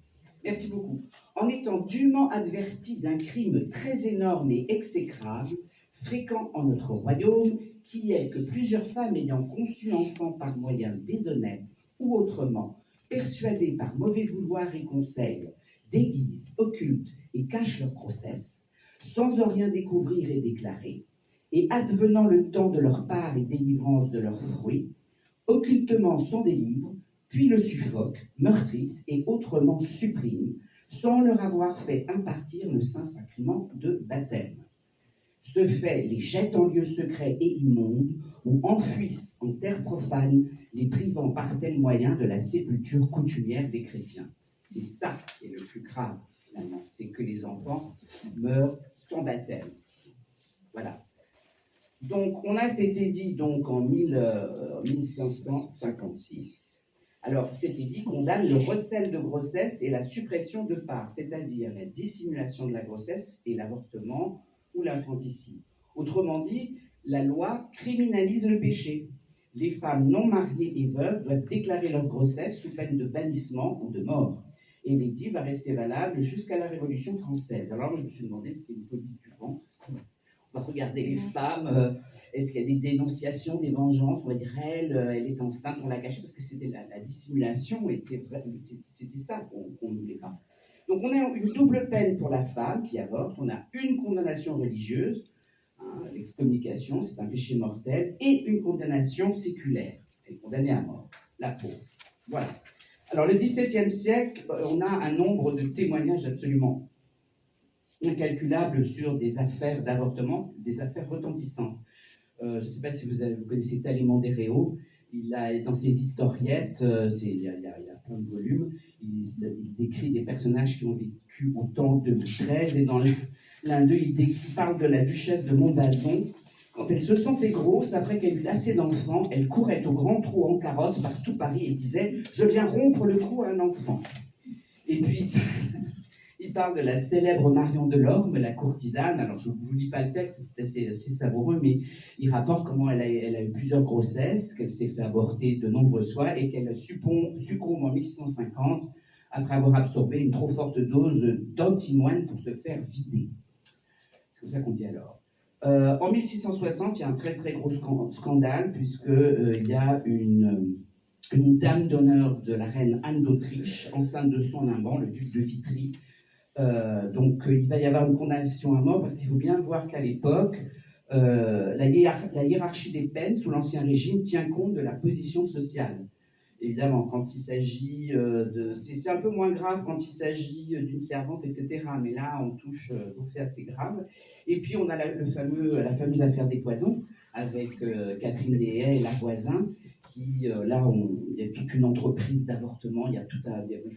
Merci beaucoup. En étant dûment averti d'un crime très énorme et exécrable, fréquent en notre royaume, qui est que plusieurs femmes ayant conçu enfant par moyens déshonnêtes ou autrement, persuadées par mauvais vouloir et conseil, déguisent, occultent et cachent leur grossesse, sans en rien découvrir et déclarer, et advenant le temps de leur part et délivrance de leurs fruits, occultement s'en délivrent, puis le suffoquent, meurtrissent et autrement suppriment, sans leur avoir fait impartir le saint sacrement de baptême. Ce fait les jette en lieux secrets et immondes, ou enfuissent en terre profane, les privant par tel moyen de la sépulture coutumière des chrétiens. C'est ça qui est le plus grave, finalement, c'est que les enfants meurent sans baptême. Voilà. Donc, on a cet édit donc, en 1556. Alors, cet édit condamne le recel de grossesse et la suppression de parts, c'est-à-dire la dissimulation de la grossesse et l'avortement ou l'infanticide. Autrement dit, la loi criminalise le péché. Les femmes non mariées et veuves doivent déclarer leur grossesse sous peine de bannissement ou de mort. Et l'édit va rester valable jusqu'à la Révolution française. Alors, moi, je me suis demandé, est-ce qu'il y a une police du ventre? On va regarder les femmes, est-ce qu'il y a des dénonciations, des vengeances? On va dire, elle est enceinte, on l'a cachée, parce que c'était la dissimulation, c'était ça qu'on ne voulait pas. Donc on a une double peine pour la femme qui avorte, on a une condamnation religieuse, hein, l'excommunication, c'est un péché mortel, et une condamnation séculaire, elle est condamnée à mort, la pauvre. Voilà. Alors le XVIIe siècle, on a un nombre de témoignages absolument incalculable sur des affaires d'avortement, des affaires retentissantes. Je ne sais pas si vous connaissez Talleyrand des Réaux. Il a, dans ses historiettes, il y a plein de volumes, il décrit des personnages qui ont vécu au temps de Louis XIII, et dans l'un d'eux, il parle de la duchesse de Montbazon. Quand elle se sentait grosse, après qu'elle eut assez d'enfants, elle courait au grand trot en carrosse par tout Paris et disait « Je viens rompre le cou à un enfant ». Et puis, il parle de la célèbre Marion Delorme, la courtisane. Alors, je ne vous lis pas le texte, c'est assez savoureux, mais il rapporte comment elle a eu plusieurs grossesses, qu'elle s'est fait avorter de nombreuses fois et qu'elle succombe en 1650 après avoir absorbé une trop forte dose d'antimoine pour se faire vider. C'est comme ça qu'on dit alors. En 1660, il y a un très très gros scandale, puisqu'il y a une dame d'honneur de la reine Anne d'Autriche, enceinte de son amant, le duc de Vitry. Donc il va y avoir une condamnation à mort, parce qu'il faut bien voir qu'à l'époque, la hiérarchie des peines sous l'Ancien Régime tient compte de la position sociale. Évidemment, quand il s'agit c'est un peu moins grave quand il s'agit d'une servante, etc. Mais là, on touche, donc c'est assez grave. Et puis, on a la fameuse affaire des poisons, avec Catherine Léhay et la voisin, qui, là, il y a toute une entreprise d'avortement, ils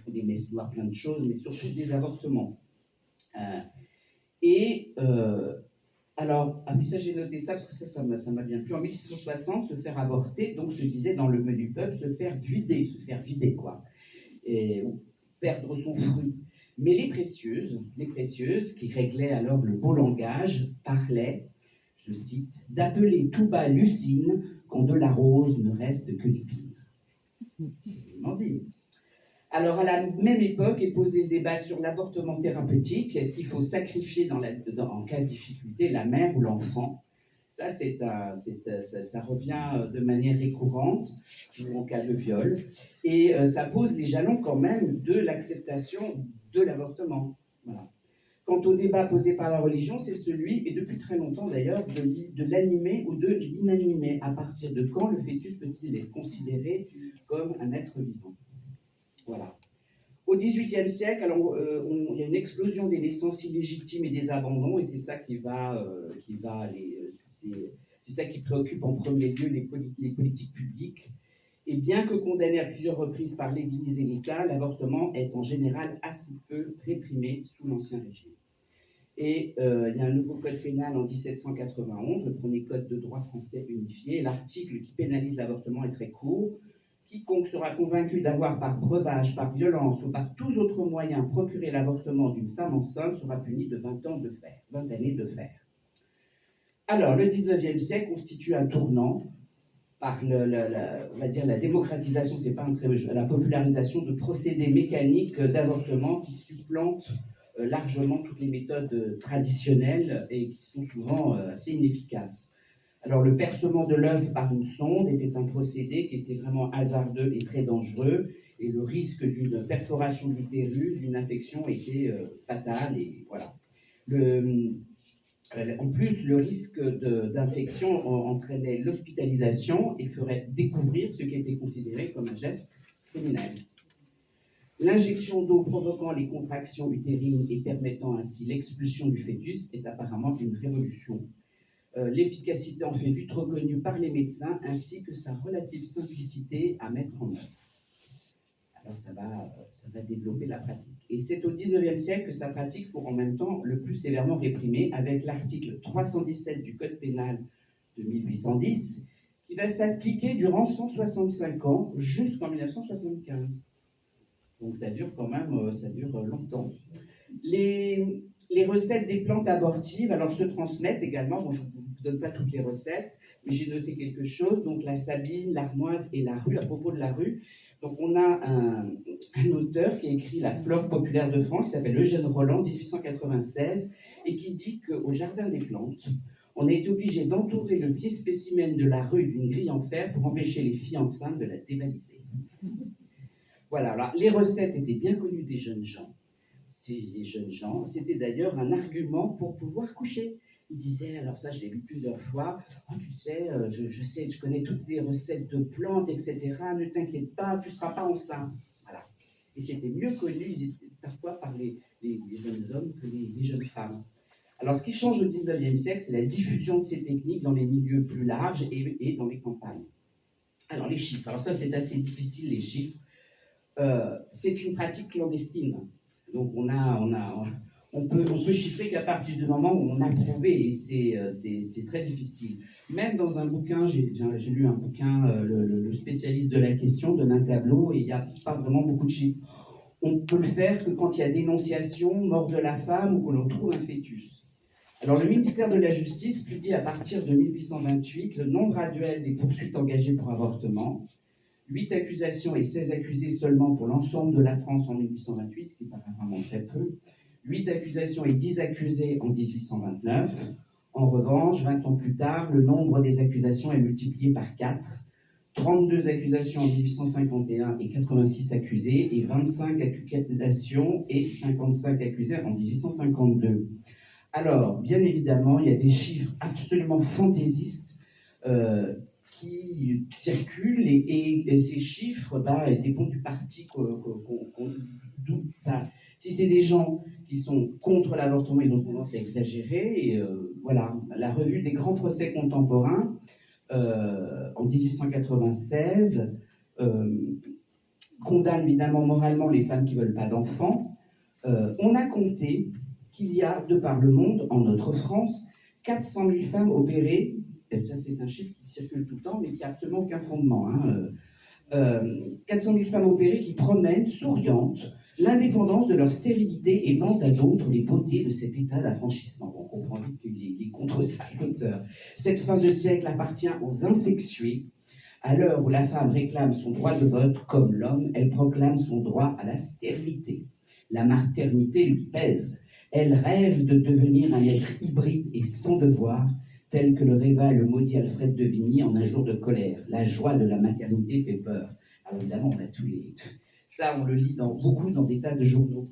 font des messes noires, plein de choses, mais surtout des avortements. Alors, ça j'ai noté ça parce que ça m'a bien plu. En 1660, se faire avorter, donc se disait dans le menu peuple, se faire vider quoi, et perdre son fruit. Mais les précieuses, qui réglaient alors le beau langage, parlaient, je cite, d'appeler tout bas Lucine quand de la rose ne reste que l'épine. On dit. Alors, à la même époque est posé le débat sur l'avortement thérapeutique. Est-ce qu'il faut sacrifier en cas de difficulté la mère ou l'enfant? Ça, ça revient de manière récurrente, ou en cas de viol. Et ça pose les jalons quand même de l'acceptation de l'avortement. Voilà. Quant au débat posé par la religion, c'est celui, et depuis très longtemps d'ailleurs, de l'animé ou de l'inanimé. À partir de quand le fœtus peut-il être considéré comme un être vivant? Voilà. Au XVIIIe siècle, alors, il y a une explosion des naissances illégitimes et des abandons, et c'est ça c'est ça qui préoccupe en premier lieu les politiques publiques. Et bien que condamné à plusieurs reprises par l'Église et l'État, l'avortement est en général assez peu réprimé sous l'Ancien Régime. Et il y a un nouveau code pénal en 1791, le premier code de droit français unifié. L'article qui pénalise l'avortement est très court. Quiconque sera convaincu d'avoir par breuvage, par violence ou par tous autres moyens procuré l'avortement d'une femme enceinte sera puni de 20 années de fer. Alors, le 19e siècle constitue un tournant par on va dire la démocratisation, c'est pas un très la popularisation de procédés mécaniques d'avortement qui supplantent largement toutes les méthodes traditionnelles et qui sont souvent assez inefficaces. Alors, le percement de l'œuf par une sonde était un procédé qui était vraiment hasardeux et très dangereux, et le risque d'une perforation de l'utérus, d'une infection était fatal, et voilà. En plus, le risque d'infection entraînait l'hospitalisation et ferait découvrir ce qui était considéré comme un geste criminel. L'injection d'eau provoquant les contractions utérines et permettant ainsi l'expulsion du fœtus est apparemment une révolution. L'efficacité en fait vite reconnue par les médecins, ainsi que sa relative simplicité à mettre en œuvre. Alors ça va développer la pratique. Et c'est au XIXe siècle que sa pratique fut en même temps le plus sévèrement réprimée, avec l'article 317 du Code pénal de 1810, qui va s'appliquer durant 165 ans jusqu'en 1975. Donc ça dure quand même, ça dure longtemps. Les recettes des plantes abortives, alors se transmettent également. Bon, je ne vous donne pas toutes les recettes, mais j'ai noté quelque chose. Donc la sabine, l'armoise et la rue. À propos de la rue, donc on a un auteur qui a écrit La flore populaire de France, qui s'appelle Eugène Roland, 1896, et qui dit qu'au jardin des plantes, on a été obligé d'entourer le pied spécimen de la rue d'une grille en fer pour empêcher les filles enceintes de la dévaliser. Voilà, alors les recettes étaient bien connues des jeunes gens. Les jeunes gens, c'était d'ailleurs un argument pour pouvoir coucher. Ils disaient, alors ça je l'ai lu plusieurs fois, oh, tu sais, je sais, je connais toutes les recettes de plantes, etc. Ne t'inquiète pas, tu ne seras pas enceinte. Voilà. Et c'était mieux connu, ils étaient parfois par les jeunes hommes que les jeunes femmes. Alors ce qui change au XIXe siècle, c'est la diffusion de ces techniques dans les milieux plus larges et dans les campagnes. Alors les chiffres, alors ça c'est assez difficile les chiffres. C'est une pratique clandestine. Donc on peut chiffrer qu'à partir du moment où on a prouvé, et c'est très difficile. Même dans un bouquin, j'ai lu un bouquin, le spécialiste de la question donne un tableau et il n'y a pas vraiment beaucoup de chiffres. On peut le faire que quand il y a dénonciation, mort de la femme ou qu'on leur trouve un fœtus. Alors le ministère de la Justice publie à partir de 1828 le nombre annuel des poursuites engagées pour avortement. 8 accusations et 16 accusés seulement pour l'ensemble de la France en 1828, ce qui paraît vraiment très peu. 8 accusations et 10 accusés en 1829. En revanche, 20 ans plus tard, le nombre des accusations est multiplié par 4. 32 accusations en 1851 et 86 accusés, et 25 accusations et 55 accusés en 1852. Alors, bien évidemment, il y a des chiffres absolument fantaisistes qui circulent et ces chiffres dépendent du parti si c'est des gens qui sont contre l'avortement, ils ont tendance à exagérer. Et voilà, la revue des grands procès contemporains en 1896 condamne évidemment moralement les femmes qui ne veulent pas d'enfants. On a compté qu'il y a de par le monde, en notre France, 400 000 femmes opérées. Et ça, c'est un chiffre qui circule tout le temps, mais qui n'a absolument aucun fondement. 400 000 femmes opérées qui promènent, souriantes, l'indépendance de leur stérilité et vantent à d'autres les beautés de cet état d'affranchissement. On comprend vite qu'il est contre ça, l'auteur. Cette fin de siècle appartient aux insexués. À l'heure où la femme réclame son droit de vote, comme l'homme, elle proclame son droit à la stérilité. La maternité lui pèse. Elle rêve de devenir un être hybride et sans devoir, tel que le rêva le maudit Alfred de Vigny en un jour de colère. La joie de la maternité fait peur. Alors évidemment, on a ça, on le lit beaucoup dans des tas de journaux.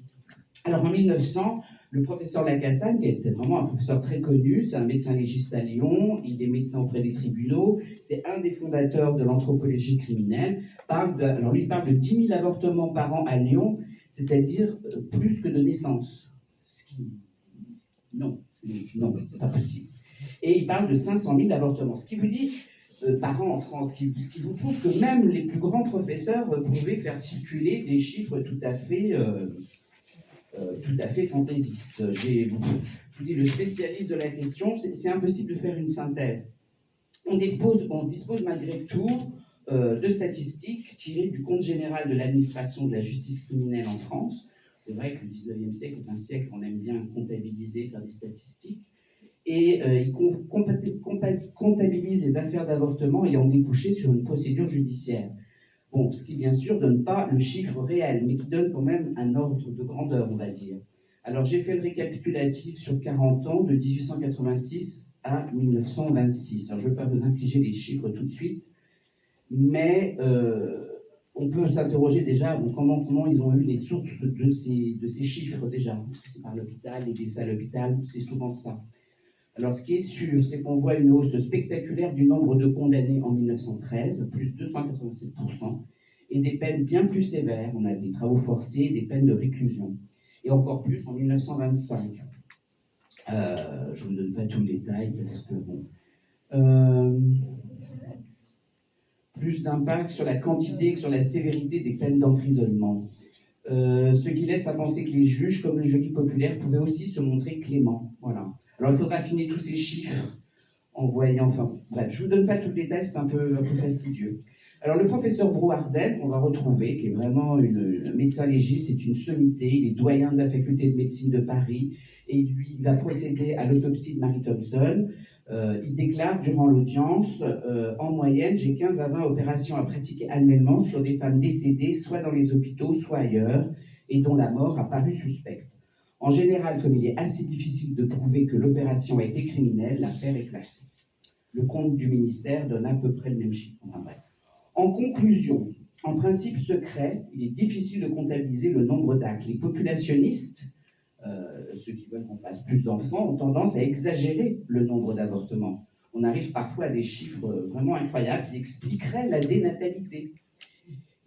Alors en 1900, le professeur Lacassagne, qui était vraiment un professeur très connu, c'est un médecin légiste à Lyon, il est médecin auprès des tribunaux, c'est un des fondateurs de l'anthropologie criminelle, alors lui il parle de 10 000 avortements par an à Lyon, c'est-à-dire plus que de naissances. Non, c'est pas possible. Et il parle de 500 000 avortements, ce qui vous dit par an en France, ce qui vous prouve que même les plus grands professeurs pouvaient faire circuler des chiffres tout à fait fantaisistes. Je vous dis, le spécialiste de la question, c'est impossible de faire une synthèse. On dispose malgré tout de statistiques tirées du compte général de l'administration de la justice criminelle en France. C'est vrai que le 19e siècle est un siècle où on aime bien comptabiliser, faire des statistiques. Et il comptabilise les affaires d'avortement ayant débouché sur une procédure judiciaire. Bon, ce qui, bien sûr, ne donne pas le chiffre réel, mais qui donne quand même un ordre de grandeur, on va dire. Alors, j'ai fait le récapitulatif sur 40 ans, de 1886 à 1926. Alors, je ne vais pas vous infliger les chiffres tout de suite, mais on peut s'interroger déjà comment ils ont eu les sources de ces chiffres déjà. Est-ce que c'est par l'hôpital, les décès à l'hôpital? C'est souvent ça. Alors, ce qui est sûr, c'est qu'on voit une hausse spectaculaire du nombre de condamnés en 1913, plus 287%, et des peines bien plus sévères. On a des travaux forcés et des peines de réclusion. Et encore plus en 1925. Je ne vous donne pas tout le détail parce que, bon... plus d'impact sur la quantité que sur la sévérité des peines d'emprisonnement. Ce qui laisse à penser que les juges, comme le jury populaire, pouvaient aussi se montrer cléments. Voilà. Alors, il faudra affiner tous ces chiffres en voyant, enfin bref, je ne vous donne pas tout le détail, c'est un peu fastidieux. Alors le professeur Brouardel, qu'on va retrouver, qui est vraiment un médecin légiste, c'est une sommité, il est doyen de la faculté de médecine de Paris, et lui, il va procéder à l'autopsie de Mary Thompson. Il déclare durant l'audience, en moyenne, j'ai 15 à 20 opérations à pratiquer annuellement sur des femmes décédées, soit dans les hôpitaux, soit ailleurs, et dont la mort a paru suspecte. En général, comme il est assez difficile de prouver que l'opération a été criminelle, l'affaire est classée. Le compte du ministère donne à peu près le même chiffre. Enfin, bref. En conclusion, en principe secret, il est difficile de comptabiliser le nombre d'actes. Les populationnistes, ceux qui veulent qu'on fasse plus d'enfants, ont tendance à exagérer le nombre d'avortements. On arrive parfois à des chiffres vraiment incroyables qui expliqueraient la dénatalité.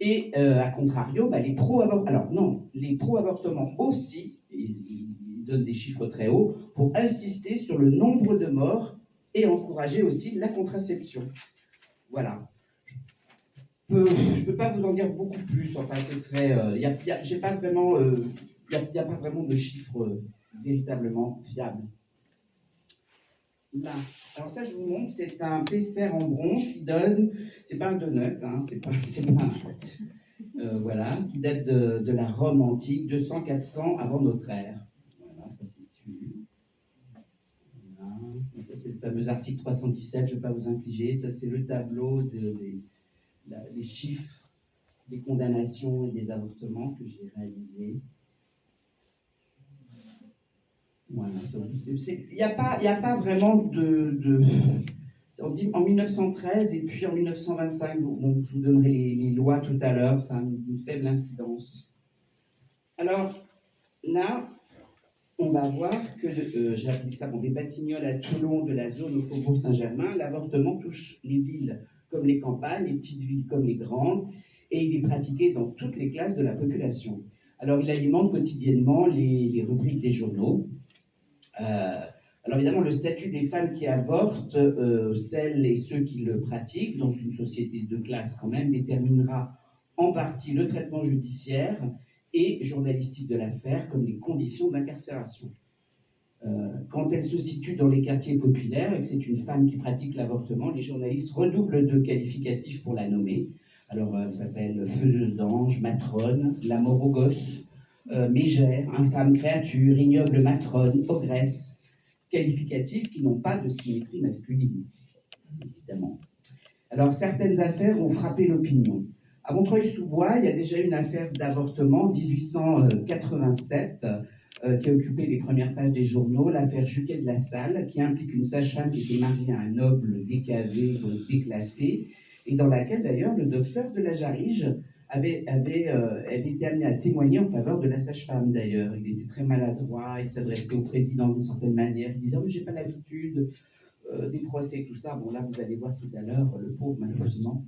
Et à contrario, les pro-avortements, alors non, les pro-avortements aussi, ils donnent des chiffres très hauts, pour insister sur le nombre de morts et encourager aussi la contraception. Voilà. Je ne peux pas vous en dire beaucoup plus, enfin ce serait... Il n'y a pas vraiment de chiffres véritablement fiables. Là, alors ça je vous montre, c'est un PCR en bronze qui donne, c'est pas un donut, hein, c'est pas un... voilà, qui date de la Rome antique, 200-400 avant notre ère. Voilà, ça c'est sûr. Voilà. Ça c'est le fameux article 317, je ne vais pas vous infliger. Ça c'est le tableau les chiffres des condamnations et des avortements que j'ai réalisés. Voilà. Il n'y a pas vraiment on dit en 1913 et puis en 1925, donc je vous donnerai les lois tout à l'heure, ça a une faible incidence. Alors là, on va voir que, j'ai appelé ça des Batignolles à Toulon, de la zone au Faubourg Saint-Germain, l'avortement touche les villes comme les campagnes, les petites villes comme les grandes, et il est pratiqué dans toutes les classes de la population. Alors il alimente quotidiennement les rubriques des journaux. Alors évidemment, le statut des femmes qui avortent, celles et ceux qui le pratiquent, dans une société de classe quand même, déterminera en partie le traitement judiciaire et journalistique de l'affaire, comme les conditions d'incarcération. Quand elle se situe dans les quartiers populaires et que c'est une femme qui pratique l'avortement, les journalistes redoublent de qualificatifs pour la nommer. Alors elle s'appelle faiseuse d'ange, matrone, la mort aux gosses, mégère, infâme créature, ignoble matrone, ogresse, qualificatifs qui n'ont pas de symétrie masculine, évidemment. Alors, certaines affaires ont frappé l'opinion. À Montreuil-sous-Bois, il y a déjà eu une affaire d'avortement en 1887 qui a occupé les premières pages des journaux, l'affaire Juquet de la Salle, qui implique une sage-femme qui était mariée à un noble décavé, déclassé, et dans laquelle, d'ailleurs, le docteur de la Jarige avait été amené à témoigner en faveur de la sage-femme, d'ailleurs. Il était très maladroit, il s'adressait au président d'une certaine manière, il disait « Oh, j'ai pas l'habitude des procès, tout ça ». Bon, là, vous allez voir tout à l'heure, le pauvre, malheureusement.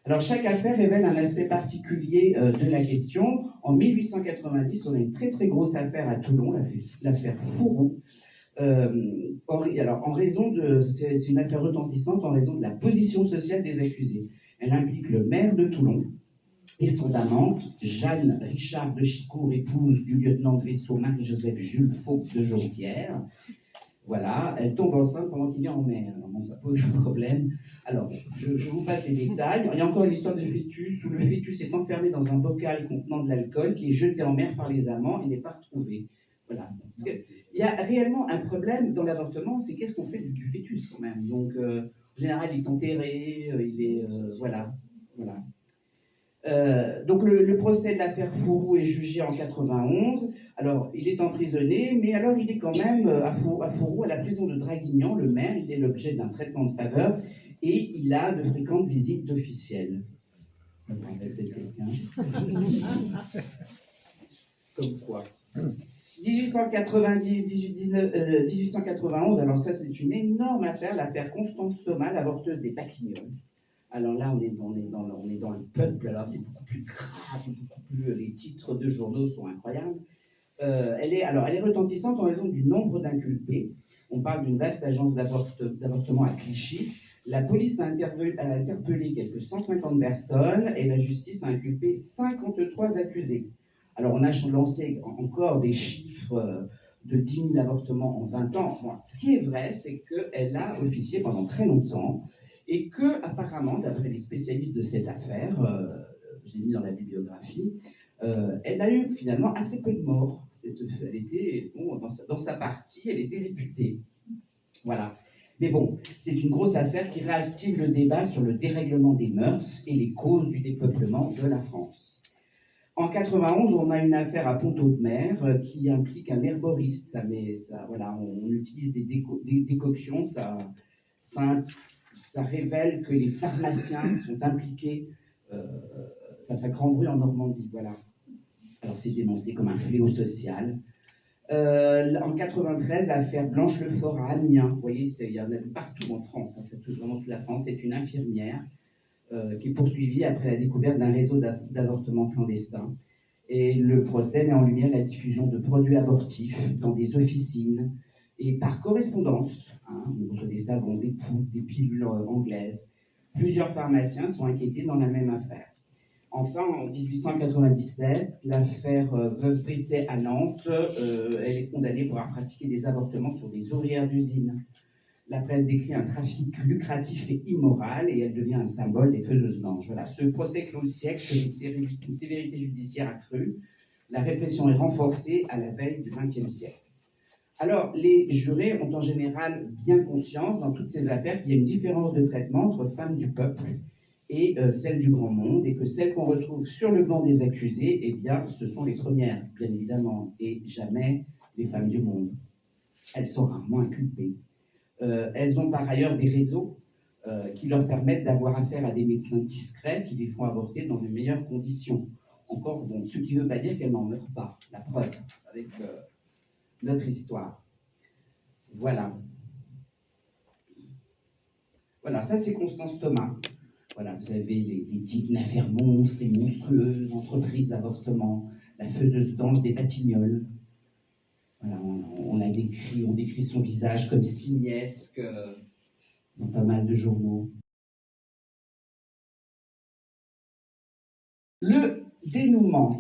Alors, chaque affaire révèle un aspect particulier de la question. En 1890, on a une très, très grosse affaire à Toulon, l'affaire Fourroux. En raison c'est une affaire retentissante en raison de la position sociale des accusés. Elle implique le maire de Toulon et son amante, Jeanne Richard de Chicourt, épouse du lieutenant de vaisseau Marie-Joseph Jules Faux de Jonquière. Voilà, elle tombe enceinte pendant qu'il est en mer. Alors, bon, ça pose un problème. Alors, je vous passe les détails. Il y a encore l'histoire du fœtus, où le fœtus est enfermé dans un bocal contenant de l'alcool qui est jeté en mer par les amants et n'est pas retrouvé. Voilà. Parce qu'il y a réellement un problème dans l'avortement, c'est qu'est-ce qu'on fait du fœtus quand même. Donc, en général, il est enterré, il est... voilà. Donc le procès de l'affaire Fourroux est jugé en 91. Alors il est emprisonné, mais alors il est quand même à Fourroux, à la prison de Draguignan, le maire, il est l'objet d'un traitement de faveur et il a de fréquentes visites d'officiels. Ça me rappelle peut-être quelqu'un. Comme quoi. 1891, alors ça c'est une énorme affaire, l'affaire Constance Thomas, l'avorteuse des Batignolles. Alors là, on est dans le peuple, alors c'est beaucoup plus gras, c'est beaucoup plus... Les titres de journaux sont incroyables. Elle est retentissante en raison du nombre d'inculpés. On parle d'une vaste agence d'avortement à Clichy. La police a interpellé quelques 150 personnes et la justice a inculpé 53 accusés. Alors on a lancé encore des chiffres de 10 000 avortements en 20 ans. Bon, ce qui est vrai, c'est qu'elle a officié pendant très longtemps et que, apparemment, d'après les spécialistes de cette affaire, j'ai mis dans la bibliographie, elle a eu finalement assez peu de morts. Elle était, bon, dans sa partie, elle était réputée. Voilà. Mais bon, c'est une grosse affaire qui réactive le débat sur le dérèglement des mœurs et les causes du dépeuplement de la France. En 91, on a une affaire à Pont-Audemer qui implique un herboriste. Voilà, on utilise des décoctions, ça révèle que les pharmaciens sont impliqués. Ça fait grand bruit en Normandie, voilà. Alors c'est dénoncé comme un fléau social. En 93, l'affaire Blanche-Lefort à Amiens, vous voyez, il y en a partout en France, ça touche vraiment toute la France. C'est une infirmière qui est poursuivie après la découverte d'un réseau d'avortements clandestins. Et le procès met en lumière la diffusion de produits abortifs dans des officines et par correspondance. On reçoit des savons, des poudres, des pilules anglaises. Plusieurs pharmaciens sont inquiétés dans la même affaire. Enfin, en 1897, l'affaire Veuve Brisset à Nantes, elle est condamnée pour avoir pratiqué des avortements sur des ouvrières d'usine. La presse décrit un trafic lucratif et immoral et elle devient un symbole des faiseuses d'anges. Voilà. Ce procès clôt le siècle sur une sévérité judiciaire accrue. La répression est renforcée à la veille du XXe siècle. Alors, les jurés ont en général bien conscience dans toutes ces affaires qu'il y a une différence de traitement entre femmes du peuple et celles du grand monde, et que celles qu'on retrouve sur le banc des accusés, eh bien, ce sont les premières, bien évidemment, et jamais les femmes du monde. Elles sont rarement inculpées. Elles ont par ailleurs des réseaux qui leur permettent d'avoir affaire à des médecins discrets qui les font avorter dans de meilleures conditions. Encore, bon, ce qui ne veut pas dire qu'elles n'en meurent pas, la preuve, avec notre histoire. Voilà. Voilà, ça c'est Constance Thomas. Voilà, vous avez les dignes affaires monstres, les monstrueuses entreprises d'avortement, la faiseuse d'ange des Batignolles. Voilà, on décrit son visage comme simiesque dans pas mal de journaux. Le dénouement.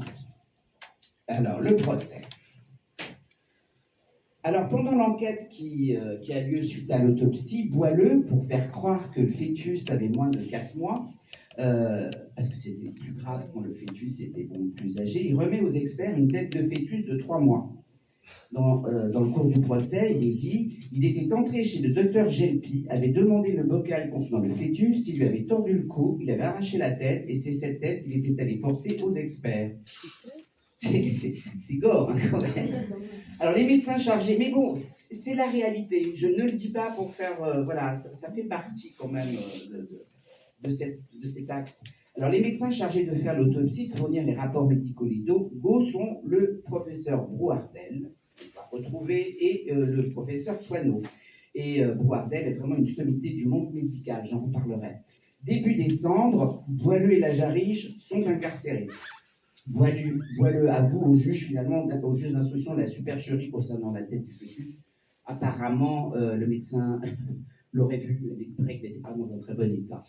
Alors, le procès. Alors, pendant l'enquête qui a lieu suite à l'autopsie, Boileau, pour faire croire que le fœtus avait moins de 4 mois, parce que c'était plus grave quand le fœtus était plus âgé, il remet aux experts une tête de fœtus de 3 mois. Dans le cours du procès, il est dit « Il était entré chez le docteur Gelpi, avait demandé le bocal contenant le fœtus, il lui avait tordu le cou, il avait arraché la tête, et c'est cette tête qu'il était allé porter aux experts. » C'est gore, hein, quand même. Alors, les médecins chargés, mais bon, c'est la réalité. Je ne le dis pas pour faire... voilà, ça fait partie quand même de cet acte. Alors, les médecins chargés de faire l'autopsie, de fournir les rapports médico-légaux sont le professeur Brouardel, qu'on va retrouver, et le professeur Poineau. Et Brouardel est vraiment une sommité du monde médical, j'en reparlerai. Début décembre, Boileau et Lajarige sont incarcérés. Boileau avoue au juge, finalement, au juge d'instruction de la supercherie concernant la tête du fœtus. Apparemment, le médecin l'aurait vu, avec près qu'il n'était pas dans un très bon état.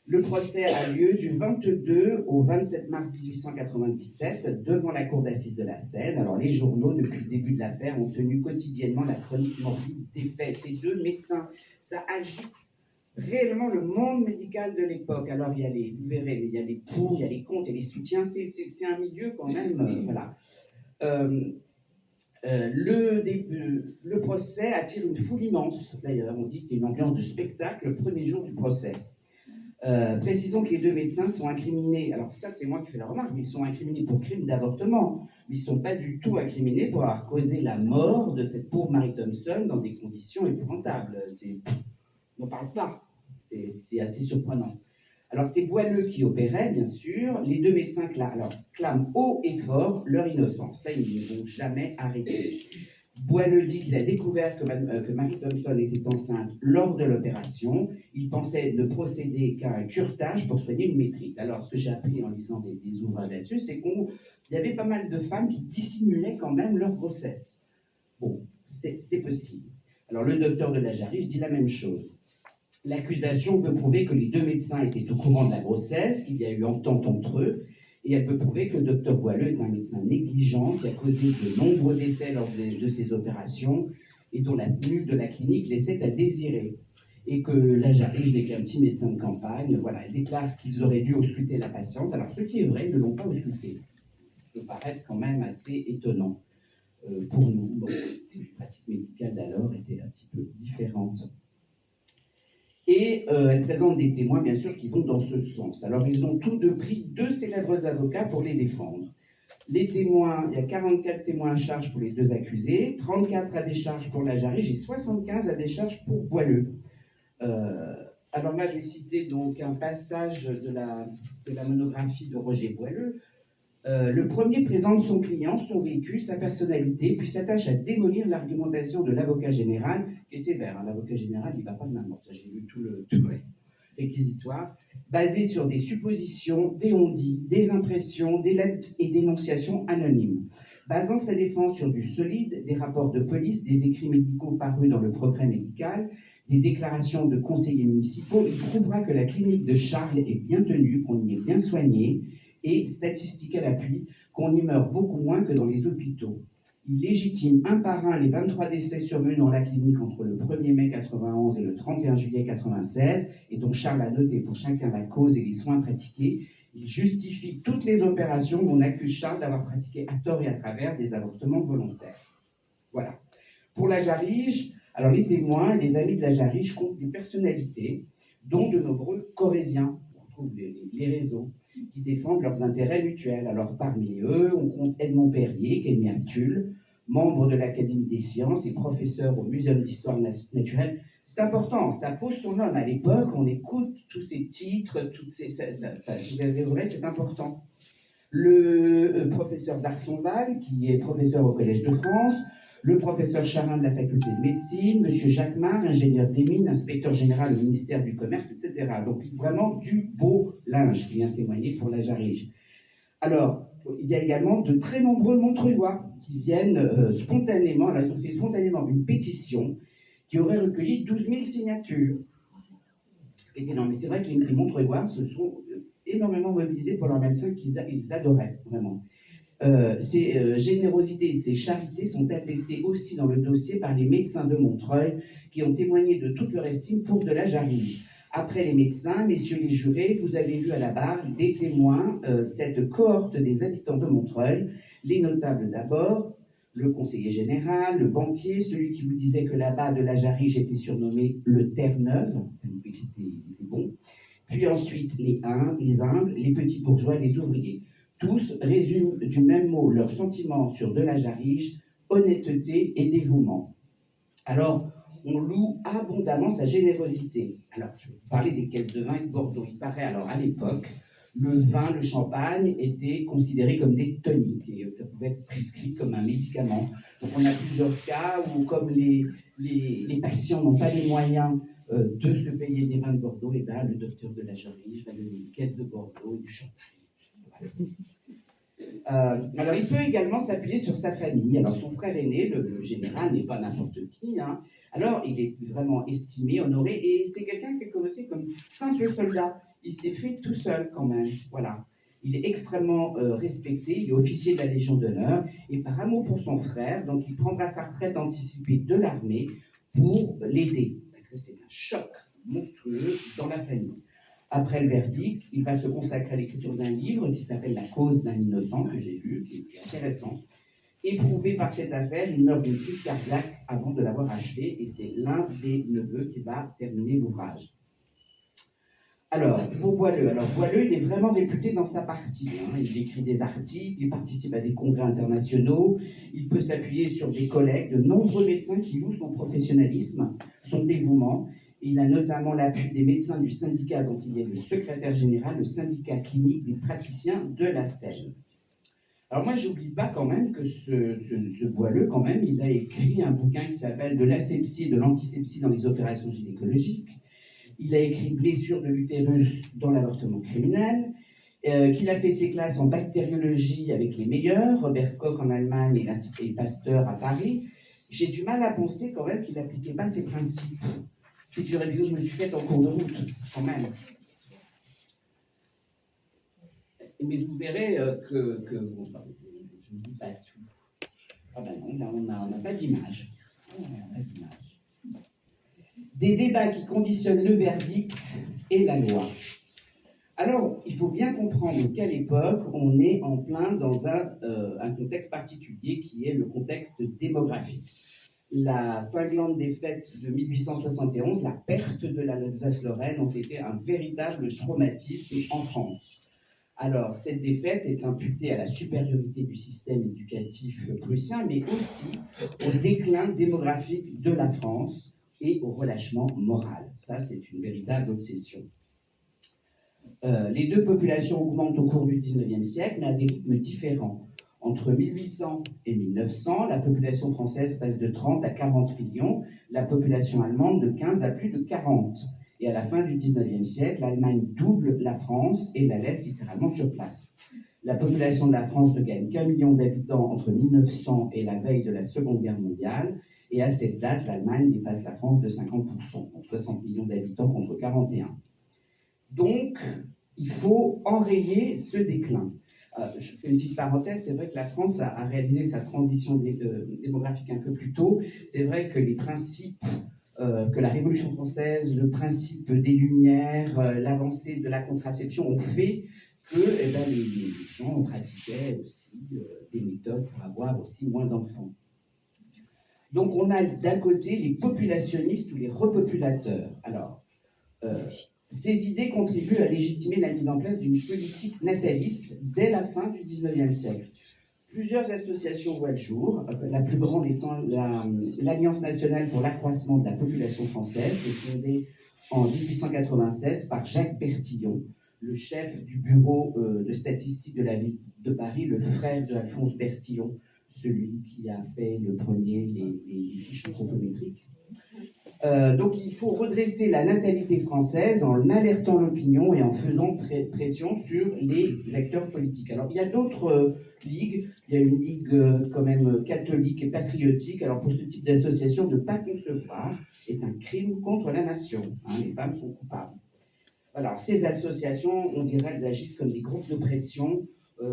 Le procès a lieu du 22 au 27 mars 1897 devant la cour d'assises de la Seine. Alors, les journaux, depuis le début de l'affaire, ont tenu quotidiennement la chronique morbide des faits. Ces deux médecins, ça agite réellement le monde médical de l'époque. Alors, vous verrez, il y a les pour, il y a les contre, il y a les soutiens. C'est un milieu quand même, voilà. Le procès attire une foule immense, d'ailleurs. On dit qu'il y a une ambiance de spectacle le premier jour du procès. Précisons que les deux médecins sont incriminés. Alors ça, c'est moi qui fais la remarque, mais ils sont incriminés pour crime d'avortement. Ils ne sont pas du tout incriminés pour avoir causé la mort de cette pauvre Mary Thompson dans des conditions épouvantables. On n'en parle pas. C'est assez surprenant. Alors, c'est Boileau qui opérait, bien sûr. Les deux médecins clament haut et fort leur innocence. Ça, ils ne vont jamais arrêter. Boileau dit qu'il a découvert que Mary Thompson était enceinte lors de l'opération. Il pensait ne procéder qu'à un curetage pour soigner une métrite. Alors, ce que j'ai appris en lisant des ouvrages là-dessus, c'est qu'il y avait pas mal de femmes qui dissimulaient quand même leur grossesse. Bon, c'est possible. Alors, le docteur de Lajarige dit la même chose. L'accusation veut prouver que les deux médecins étaient au courant de la grossesse, qu'il y a eu entente entre eux, Et elle peut prouver que le docteur Boileau est un médecin négligent qui a causé de nombreux décès lors de ces opérations et dont la tenue de la clinique laissait à désirer. Et que la Jarige n'est qu'un petit médecin de campagne. Voilà, elle déclare qu'ils auraient dû ausculter la patiente. Alors, ce qui est vrai, ils ne l'ont pas auscultée. Ce qui peut paraître quand même assez étonnant pour nous. Bon, les pratiques médicales d'alors étaient un petit peu différentes. Et elle présente des témoins, bien sûr, qui vont dans ce sens. Alors, ils ont tous deux pris 2 célèbres avocats pour les défendre. Les témoins, il y a 44 témoins à charge pour les 2 accusés, 34 à décharge pour la Jarige et 75 à décharge pour Boileau. Alors là, je vais citer donc un passage de la monographie de Roger Boileau. Le premier présente son client, son vécu, sa personnalité, puis s'attache à démolir l'argumentation de l'avocat général, qui est sévère. Hein. L'avocat général, il ne va pas de main morte. Ça, j'ai lu tout le réquisitoire, basé sur des suppositions, des on-dit, des impressions, des lettres et dénonciations anonymes. Basant sa défense sur du solide, des rapports de police, des écrits médicaux parus dans le Progrès médical, des déclarations de conseillers municipaux, il prouvera que la clinique de Charles est bien tenue, qu'on y est bien soigné, et, statistique à l'appui, qu'on y meurt beaucoup moins que dans les hôpitaux. Il légitime un par un les 23 décès survenus dans la clinique entre le 1er mai 91 et le 31 juillet 96, et dont Charles a noté pour chacun la cause et les soins pratiqués. Il justifie toutes les opérations où on accuse Charles d'avoir pratiqué à tort et à travers des avortements volontaires. Voilà. Pour la Jarige, alors les témoins et les amis de la Jarige comptent des personnalités, dont de nombreux Corésiens, on trouve les réseaux, qui défendent leurs intérêts mutuels. Alors parmi eux, on compte Edmond Perrier, qui est né à Tulle, membre de l'Académie des sciences et professeur au Muséum d'histoire naturelle. C'est important, ça pose son homme. À l'époque, on écoute tous ces titres, toutes ces, ça, si vous avez vrai, c'est important. Le professeur Darsonval, qui est professeur au Collège de France, le professeur Charin de la faculté de médecine, monsieur Jacquemart, ingénieur des mines, inspecteur général au ministère du Commerce, etc. Donc vraiment du beau linge qui vient témoigner pour la Jarige. Alors, il y a également de très nombreux Montreuillois qui viennent spontanément, alors ils ont fait spontanément une pétition qui aurait recueilli 12 000 signatures. Non, mais c'est vrai que les Montreuillois se sont énormément mobilisés pour leurs médecins qu'ils adoraient, vraiment. Ces générosités et ces charités sont attestées aussi dans le dossier par les médecins de Montreuil qui ont témoigné de toute leur estime pour de la Jarige. Après les médecins, messieurs les jurés, vous avez vu à la barre des témoins, cette cohorte des habitants de Montreuil, les notables d'abord, le conseiller général, le banquier, celui qui vous disait que là-bas de la Jarige était surnommé le Terre-Neuve, il était bon, puis ensuite les humbles, les petits bourgeois, les ouvriers. Tous résument du même mot leurs sentiments sur de la Jarige, honnêteté et dévouement. Alors, on loue abondamment sa générosité. Alors, je vais vous parler des caisses de vin et de Bordeaux. Il paraît, alors à l'époque, le vin, le champagne étaient considérés comme des toniques et ça pouvait être prescrit comme un médicament. Donc, on a plusieurs cas où, comme les patients n'ont pas les moyens de se payer des vins de Bordeaux, et bien, le docteur de la Jarige va donner une caisse de Bordeaux et du champagne. Alors, il peut également s'appuyer sur sa famille. Alors, son frère aîné, le général, n'est pas n'importe qui. Hein. Alors, il est vraiment estimé, honoré, et c'est quelqu'un qui est connu comme simple soldat. Il s'est fait tout seul, quand même. Voilà. Il est extrêmement respecté, il est officier de la Légion d'honneur, et par amour pour son frère, donc il prendra sa retraite anticipée de l'armée pour l'aider, parce que c'est un choc monstrueux dans la famille. Après le verdict, il va se consacrer à l'écriture d'un livre qui s'appelle « La cause d'un innocent », que j'ai lu, qui est intéressant. Éprouvé par cette affaire, il meurt d'une crise cardiaque avant de l'avoir achevé, et c'est l'un des neveux qui va terminer l'ouvrage. Alors, pour Boileau, il est vraiment réputé dans sa partie. Hein. Il écrit des articles, il participe à des congrès internationaux, il peut s'appuyer sur des collègues, de nombreux médecins qui louent son professionnalisme, son dévouement. Il a notamment l'appui des médecins du syndicat dont il est le secrétaire général, le syndicat clinique des praticiens de la Seine. Alors moi, j'oublie pas quand même que ce Boileau, quand même, il a écrit un bouquin qui s'appelle « De l'asepsie et de l'antisepsie dans les opérations gynécologiques ». Il a écrit « Blessures de l'utérus dans l'avortement criminel », qu'il a fait ses classes en bactériologie avec les meilleurs, Robert Koch en Allemagne et l'Institut Pasteur à Paris. J'ai du mal à penser quand même qu'il n'appliquait pas ses principes. C'est une règle que je me suis faite en cours de route, quand même. Mais vous verrez enfin, je ne dis pas tout. Ah ben non, là, on n'a pas d'image. Des débats qui conditionnent le verdict et la loi. Alors, il faut bien comprendre qu'à l'époque, on est en plein dans un contexte particulier qui est le contexte démographique. La cinglante défaite de 1871, la perte de l'Alsace-Lorraine ont été un véritable traumatisme en France. Alors, cette défaite est imputée à la supériorité du système éducatif prussien, mais aussi au déclin démographique de la France et au relâchement moral. Ça, c'est une véritable obsession. Les deux populations augmentent au cours du XIXe siècle, mais à des rythmes différents. Entre 1800 et 1900, la population française passe de 30 à 40 millions, la population allemande de 15 à plus de 40. Et à la fin du XIXe siècle, l'Allemagne double la France et la laisse littéralement sur place. La population de la France ne gagne qu'1 million d'habitants entre 1900 et la veille de la Seconde Guerre mondiale. Et à cette date, l'Allemagne dépasse la France de 50%, donc 60 millions d'habitants contre 41. Donc, il faut enrayer ce déclin. Je fais une petite parenthèse, c'est vrai que la France a réalisé sa transition démographique un peu plus tôt. C'est vrai que les principes, que la Révolution française, le principe des Lumières, l'avancée de la contraception ont fait que les gens pratiquaient aussi des méthodes pour avoir aussi moins d'enfants. Donc on a d'un côté les populationnistes ou les repopulateurs. Alors, ces idées contribuent à légitimer la mise en place d'une politique nataliste dès la fin du XIXe siècle. Plusieurs associations voient le jour, la plus grande étant l'Alliance nationale pour l'accroissement de la population française, qui est fondée en 1896 par Jacques Bertillon, le chef du bureau de statistique de la ville de Paris, le frère d'Alphonse Bertillon, celui qui a fait le premier les fiches anthropométriques. Donc il faut redresser la natalité française en alertant l'opinion et en faisant pression sur les acteurs politiques. Alors il y a d'autres ligues, il y a une ligue quand même catholique et patriotique. Alors pour ce type d'association, de ne pas concevoir est un crime contre la nation. Les femmes sont coupables. Alors ces associations, on dirait, elles agissent comme des groupes de pression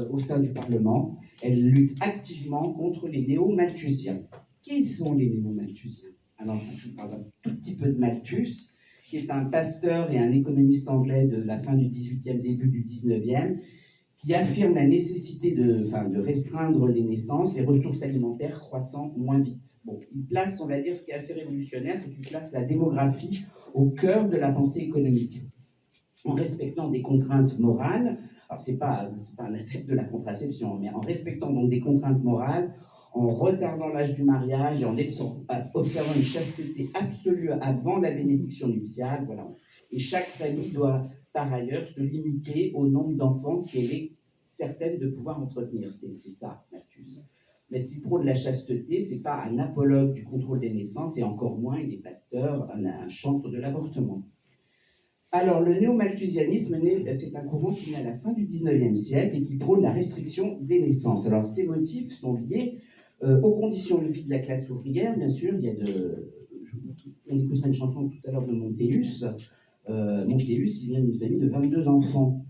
au sein du Parlement. Elles luttent activement contre les néo-malthusiens. Qui sont les néo-malthusiens ? Alors, je vous parle un tout petit peu de Malthus, qui est un pasteur et un économiste anglais de la fin du XVIIIe, début du XIXe, qui affirme la nécessité de restreindre les naissances, les ressources alimentaires croissant moins vite. Bon, il place, on va dire, ce qui est assez révolutionnaire, c'est qu'il place la démographie au cœur de la pensée économique, en respectant des contraintes morales. Alors, c'est pas un adepte de la contraception, mais en respectant donc des contraintes morales, en retardant l'âge du mariage et en observant une chasteté absolue avant la bénédiction nuptiale. Voilà. Et chaque famille doit, par ailleurs, se limiter au nombre d'enfants qu'elle est certaine de pouvoir entretenir. C'est ça, Malthus. Mais s'il prône la chasteté, c'est pas un apologue du contrôle des naissances, et encore moins, il est pasteur, un chantre de l'avortement. Alors, le néo-malthusianisme, c'est un courant qui naît à la fin du XIXe siècle et qui prône la restriction des naissances. Alors, ces motifs sont liés aux conditions de vie de la classe ouvrière. Bien sûr, on écoutera une chanson tout à l'heure de Montéus. Montéus, il vient d'une famille de 22 enfants.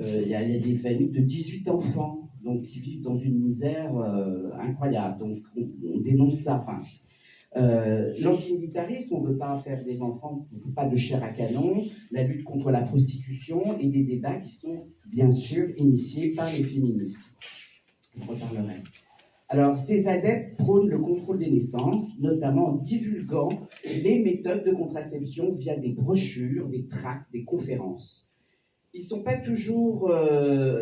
Il y a des familles de 18 enfants, donc qui vivent dans une misère incroyable. Donc, on dénonce ça. L'antimilitarisme, on ne veut pas faire des enfants, on ne veut pas de chair à canon, la lutte contre la prostitution et des débats qui sont bien sûr initiés par les féministes. Je reparlerai. Alors, ces adeptes prônent le contrôle des naissances, notamment en divulguant les méthodes de contraception via des brochures, des tracts, des conférences. Ils ne sont pas toujours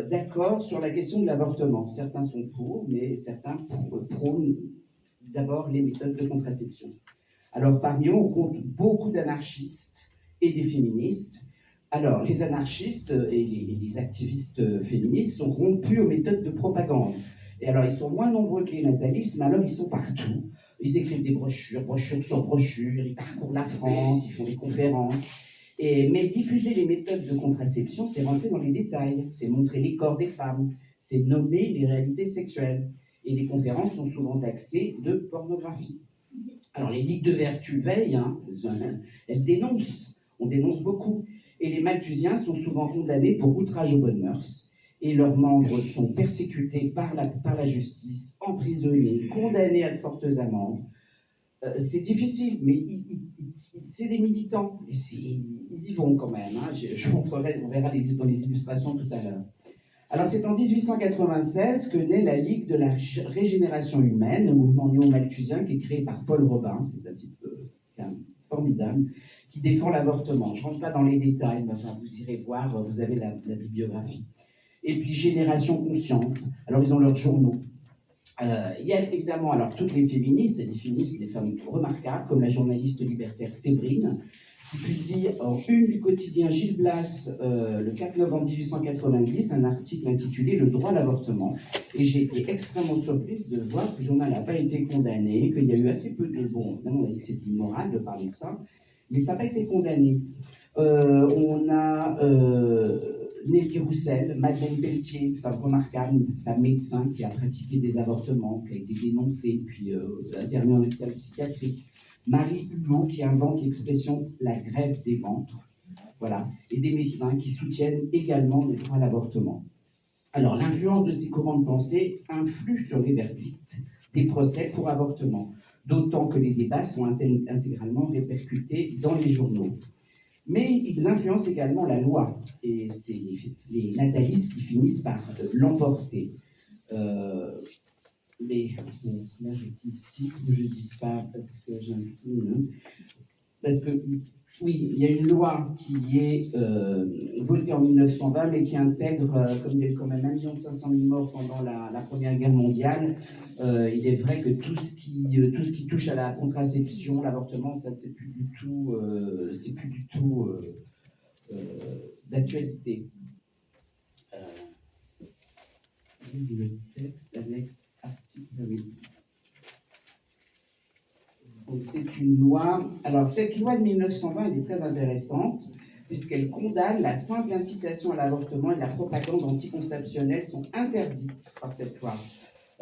d'accord sur la question de l'avortement. Certains sont pour, mais certains prônent d'abord les méthodes de contraception. Alors, parmi eux, on compte beaucoup d'anarchistes et des féministes. Alors, les anarchistes et les activistes féministes sont rompus aux méthodes de propagande. Et alors, ils sont moins nombreux que les natalistes, mais alors ils sont partout. Ils écrivent des brochures sur brochures, ils parcourent la France, ils font des conférences. Mais diffuser les méthodes de contraception, c'est rentrer dans les détails, c'est montrer les corps des femmes, c'est nommer les réalités sexuelles. Et les conférences sont souvent taxées de pornographie. Alors, les ligues de vertu veillent, elles dénoncent, on dénonce beaucoup. Et les malthusiens sont souvent condamnés pour outrage aux bonnes mœurs. et leurs membres sont persécutés par la justice, emprisonnés, condamnés à de fortes amendes. C'est difficile, mais c'est des militants, ils y vont quand même. Hein. Je montrerai, on verra dans les illustrations tout à l'heure. Alors c'est en 1896 que naît la Ligue de la Régénération Humaine, un mouvement néo-malthusien qui est créé par Paul Robin, c'est un type formidable, qui défend l'avortement. Je ne rentre pas dans les détails, mais enfin, vous irez voir, vous avez la bibliographie. Et puis Génération Consciente, alors ils ont leurs journaux. Il y a évidemment alors toutes les féministes, et les féministes, des femmes remarquables, comme la journaliste libertaire Séverine, qui publie en une du quotidien Gil Blas le 4 novembre 1890 un article intitulé « Le droit à l'avortement ». Et j'ai été extrêmement surprise de voir que le journal n'a pas été condamné, qu'il y a eu assez peu de... Bon, évidemment, on a dit que c'était immoral de parler de ça, mais ça n'a pas été condamné. On a Nelly Roussel, Madeleine Pelletier, une femme remarquable, une femme médecin qui a pratiqué des avortements, qui a été dénoncée, puis internée en hôpital psychiatrique. Marie Hulot qui invente l'expression « la grève des ventres », voilà, et des médecins qui soutiennent également le droit à l'avortement. Alors, l'influence de ces courants de pensée influe sur les verdicts des procès pour avortement, d'autant que les débats sont intégralement répercutés dans les journaux. Mais ils influencent également la loi, et c'est les natalistes qui finissent par l'emporter. Mais bon, là je dis ici, je ne dis pas parce que j'ai un peu... Parce que, oui, il y a une loi qui est votée en 1920, mais qui intègre, comme il y a eu quand même 1 500 000 morts pendant la Première Guerre mondiale, il est vrai que tout ce qui touche à la contraception, l'avortement, ça c'est plus du tout, d'actualité. Le texte, annexe, article, oui. Donc c'est une loi. Alors cette loi de 1920, elle est très intéressante puisqu'elle condamne la simple incitation à l'avortement et la propagande anticonceptionnelle sont interdites par cette loi.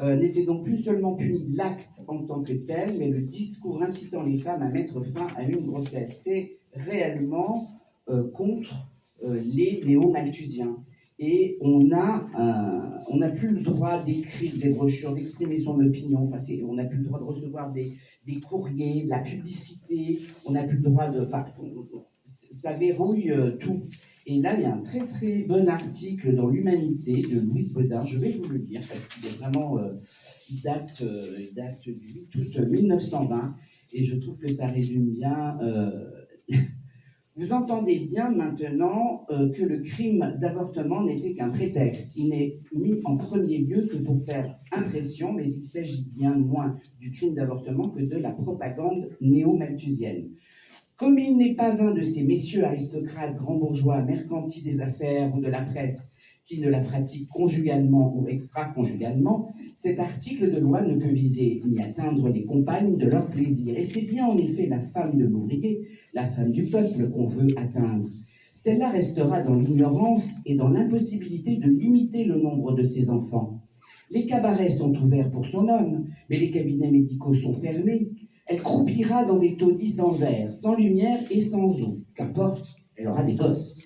N'était donc plus seulement puni l'acte en tant que tel, mais le discours incitant les femmes à mettre fin à une grossesse. C'est réellement contre les néo-malthusiens. Et on n'a plus le droit d'écrire des brochures, d'exprimer son opinion. Enfin, on n'a plus le droit de recevoir des courriers, de la publicité. On n'a plus le droit de... Enfin, ça verrouille tout. Et là, il y a un très très bon article dans l'Humanité de Louise Bodin. Je vais vous le lire parce qu'il est vraiment... il date du 8 août 1920. Et je trouve que ça résume bien... Vous entendez bien maintenant que le crime d'avortement n'était qu'un prétexte. Il n'est mis en premier lieu que pour faire impression, mais il s'agit bien moins du crime d'avortement que de la propagande néo-malthusienne. Comme il n'est pas un de ces messieurs aristocrates, grands bourgeois, mercantiles des affaires ou de la presse qui ne la pratiquent conjugalement ou extra-conjugalement, cet article de loi ne peut viser ni atteindre les compagnes de leur plaisir. Et c'est bien en effet la femme de l'ouvrier, la femme du peuple qu'on veut atteindre. Celle-là restera dans l'ignorance et dans l'impossibilité de limiter le nombre de ses enfants. Les cabarets sont ouverts pour son homme, mais les cabinets médicaux sont fermés. Elle croupira dans des taudis sans air, sans lumière et sans eau. Qu'importe, elle aura des gosses.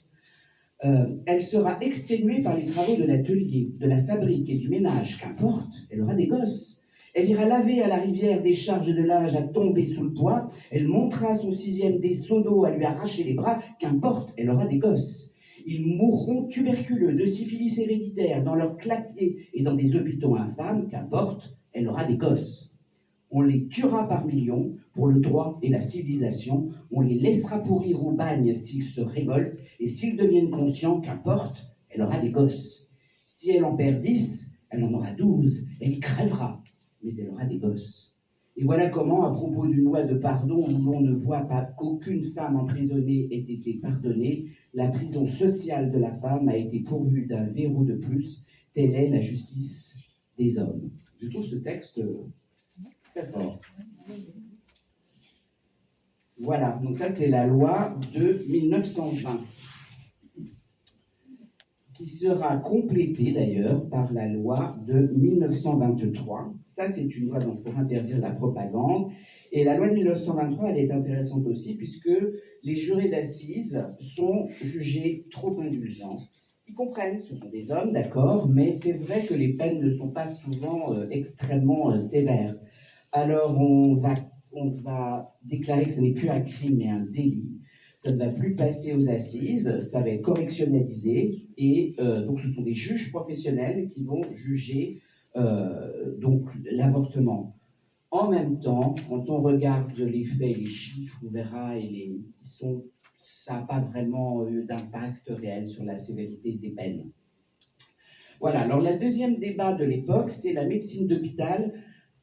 Elle sera exténuée par les travaux de l'atelier, de la fabrique et du ménage. Qu'importe, elle aura des gosses. Elle ira laver à la rivière des charges de linge à tomber sous le poids. Elle montera son 6e des seaux d'eau à lui arracher les bras. Qu'importe, elle aura des gosses. Ils mourront tuberculeux de syphilis héréditaire dans leurs clapiers et dans des hôpitaux infâmes. Qu'importe, elle aura des gosses. On les tuera par millions pour le droit et la civilisation. On les laissera pourrir au bagne s'ils se révoltent. Et s'ils deviennent conscients, qu'importe, elle aura des gosses. Si elle en perd 10, elle en aura 12. Elle crèvera, mais elle aura des gosses. Et voilà comment, à propos d'une loi de pardon où l'on ne voit pas qu'aucune femme emprisonnée ait été pardonnée, la prison sociale de la femme a été pourvue d'un verrou de plus. Telle est la justice des hommes. Je trouve ce texte... très fort. Voilà, donc ça c'est la loi de 1920, qui sera complétée d'ailleurs par la loi de 1923. Ça c'est une loi donc, pour interdire la propagande. Et la loi de 1923, elle est intéressante aussi, puisque les jurés d'assises sont jugés trop indulgents Ils comprennent, ce sont des hommes, d'accord, mais c'est vrai que les peines ne sont pas souvent extrêmement sévères. Alors on va déclarer que ce n'est plus un crime mais un délit. Ça ne va plus passer aux assises, ça va être correctionnalisé, et donc ce sont des juges professionnels qui vont juger donc l'avortement. En même temps, quand on regarde les faits, les chiffres, on verra, ça n'a pas vraiment eu d'impact réel sur la sévérité des peines. Voilà, alors le deuxième débat de l'époque, c'est la médecine d'hôpital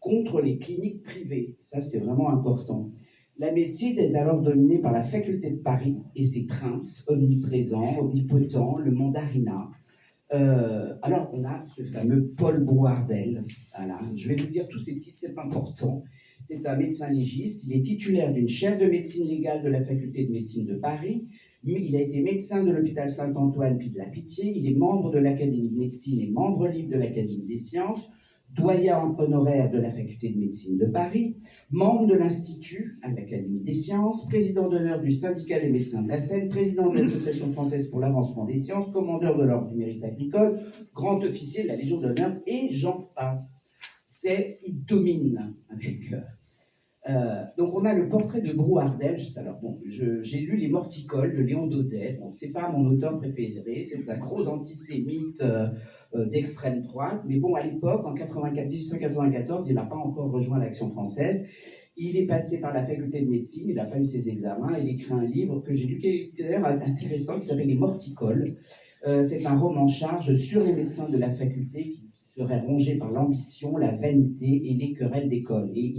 contre les cliniques privées. Ça, c'est vraiment important. La médecine est alors dominée par la faculté de Paris et ses princes omniprésents, omnipotents, le mandarinat. Alors, on a ce fameux Paul Brouardel. Voilà. Je vais vous dire tous ces titres, c'est important. C'est un médecin légiste. Il est titulaire d'une chaire de médecine légale de la faculté de médecine de Paris. Il a été médecin de l'hôpital Saint-Antoine puis de la Pitié. Il est membre de l'Académie de médecine et membre libre de l'Académie des sciences, doyen honoraire de la faculté de médecine de Paris, membre de l'Institut à l'Académie des sciences, président d'honneur du syndicat des médecins de la Seine, président de l'Association française pour l'avancement des sciences, commandeur de l'ordre du mérite agricole, grand officier de la Légion d'honneur, et j'en passe. Il domine avec... donc on a le portrait de Brouardel. Alors bon, j'ai lu Les Morticoles de Léon Daudet. Bon, c'est pas mon auteur préféré, c'est un gros antisémite d'extrême droite. Mais bon, à l'époque, en 1894, il n'a pas encore rejoint l'Action française. Il est passé par la faculté de médecine, il n'a pas eu ses examens. Il écrit un livre que j'ai lu qui est d'ailleurs intéressant, qui s'appelle Les Morticoles. C'est un roman-charge sur les médecins de la faculté qui seraient rongés par l'ambition, la vanité et les querelles d'école. Et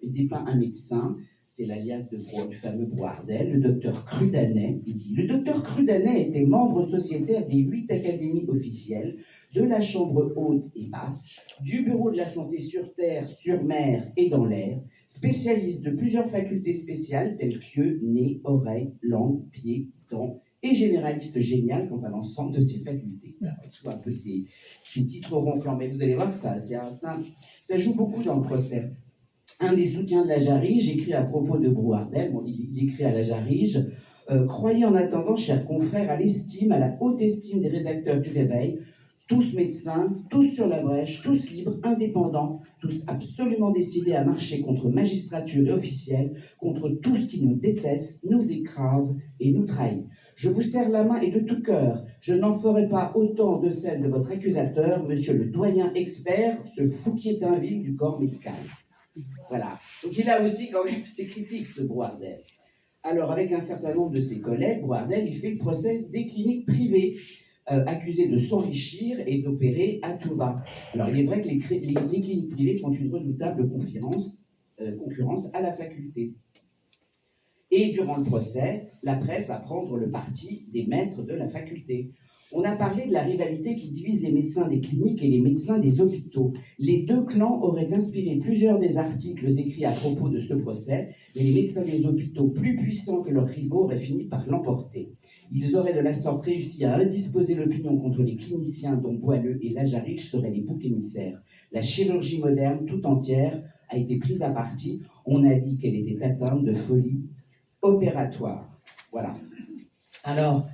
il dépeint un médecin, c'est l'alias du fameux Brouardel, le docteur Crudanet. Il dit « Le docteur Crudanet était membre sociétaire des 8 académies officielles, de la chambre haute et basse, du bureau de la santé sur terre, sur mer et dans l'air, spécialiste de plusieurs facultés spéciales telles qu'yeux, nez, oreilles, langue, pieds, dents, et généraliste génial quant à l'ensemble de ses facultés. » Soit un peu ces titres ronflants, mais vous allez voir que ça joue beaucoup dans le procès. Un des soutiens de la Jarige écrit à propos de Brouardel, il écrit à la Jarige « Croyez en attendant, chers confrères, à l'estime, à la haute estime des rédacteurs du Réveil, tous médecins, tous sur la brèche, tous libres, indépendants, tous absolument décidés à marcher contre magistrature et officiels, contre tout ce qui nous déteste, nous écrase et nous trahit. Je vous serre la main et de tout cœur, je n'en ferai pas autant de celle de votre accusateur, monsieur le doyen expert, ce Fouquier-Tinville du corps médical. » Voilà. Donc il a aussi quand même ses critiques, ce Brouardel. Alors, avec un certain nombre de ses collègues, Brouardel, il fait le procès des cliniques privées, accusées de s'enrichir et d'opérer à tout va. Alors, il est vrai que les cliniques privées font une redoutable concurrence à la faculté. Et durant le procès, la presse va prendre le parti des maîtres de la faculté. On a parlé de la rivalité qui divise les médecins des cliniques et les médecins des hôpitaux. Les deux clans auraient inspiré plusieurs des articles écrits à propos de ce procès, mais les médecins des hôpitaux, plus puissants que leurs rivaux, auraient fini par l'emporter. Ils auraient de la sorte réussi à indisposer l'opinion contre les cliniciens dont Boileau et Lajarriche seraient les boucs émissaires. La chirurgie moderne tout entière a été prise à partie. On a dit qu'elle était atteinte de folie opératoire. Voilà. Alors,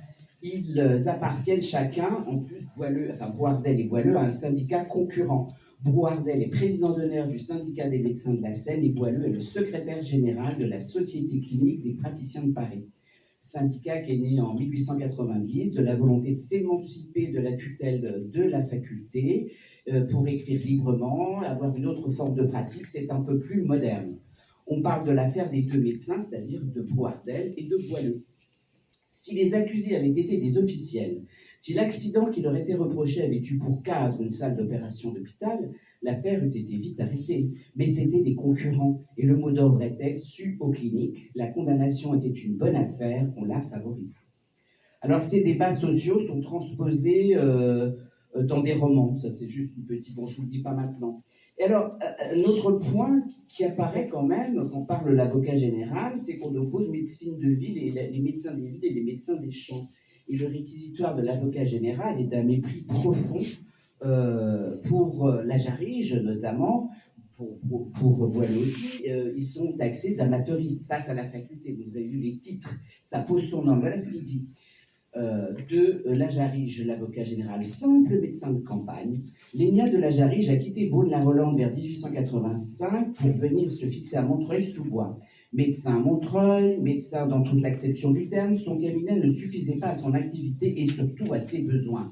ils appartiennent chacun, en plus Brouardel et Boileau, à un syndicat concurrent. Brouardel est président d'honneur du syndicat des médecins de la Seine et Boileau est le secrétaire général de la Société clinique des praticiens de Paris. Syndicat qui est né en 1890 de la volonté de s'émanciper de la tutelle de la faculté pour écrire librement, avoir une autre forme de pratique, c'est un peu plus moderne. On parle de l'affaire des deux médecins, c'est-à-dire de Brouardel et de Boileau. Si les accusés avaient été des officiels, si l'accident qui leur était reproché avait eu pour cadre une salle d'opération d'hôpital, l'affaire eût été vite arrêtée. Mais c'étaient des concurrents, et le mot d'ordre était « su aux cliniques ». La condamnation était une bonne affaire, on l'a favorisée. Alors ces débats sociaux sont transposés dans des romans. Ça c'est juste une petite... Bon, je ne vous le dis pas maintenant. Et alors, un autre point qui apparaît quand même quand on parle de l'avocat général, c'est qu'on oppose médecine de ville et les médecins des villes et les médecins des champs. Et le réquisitoire de l'avocat général est d'un mépris profond pour Lajarriche notamment, pour Boileau aussi. Ils sont taxés d'amateuristes face à la faculté. Vous avez vu les titres, ça pose son nom. Voilà ce qu'il dit. de Lajarige, l'avocat général, simple médecin de campagne. Lénia de Lajarige a quitté Beaune-la-Rolande vers 1885 pour venir se fixer à Montreuil-sous-Bois. Médecin à Montreuil, médecin dans toute l'acception du terme, son cabinet ne suffisait pas à son activité et surtout à ses besoins.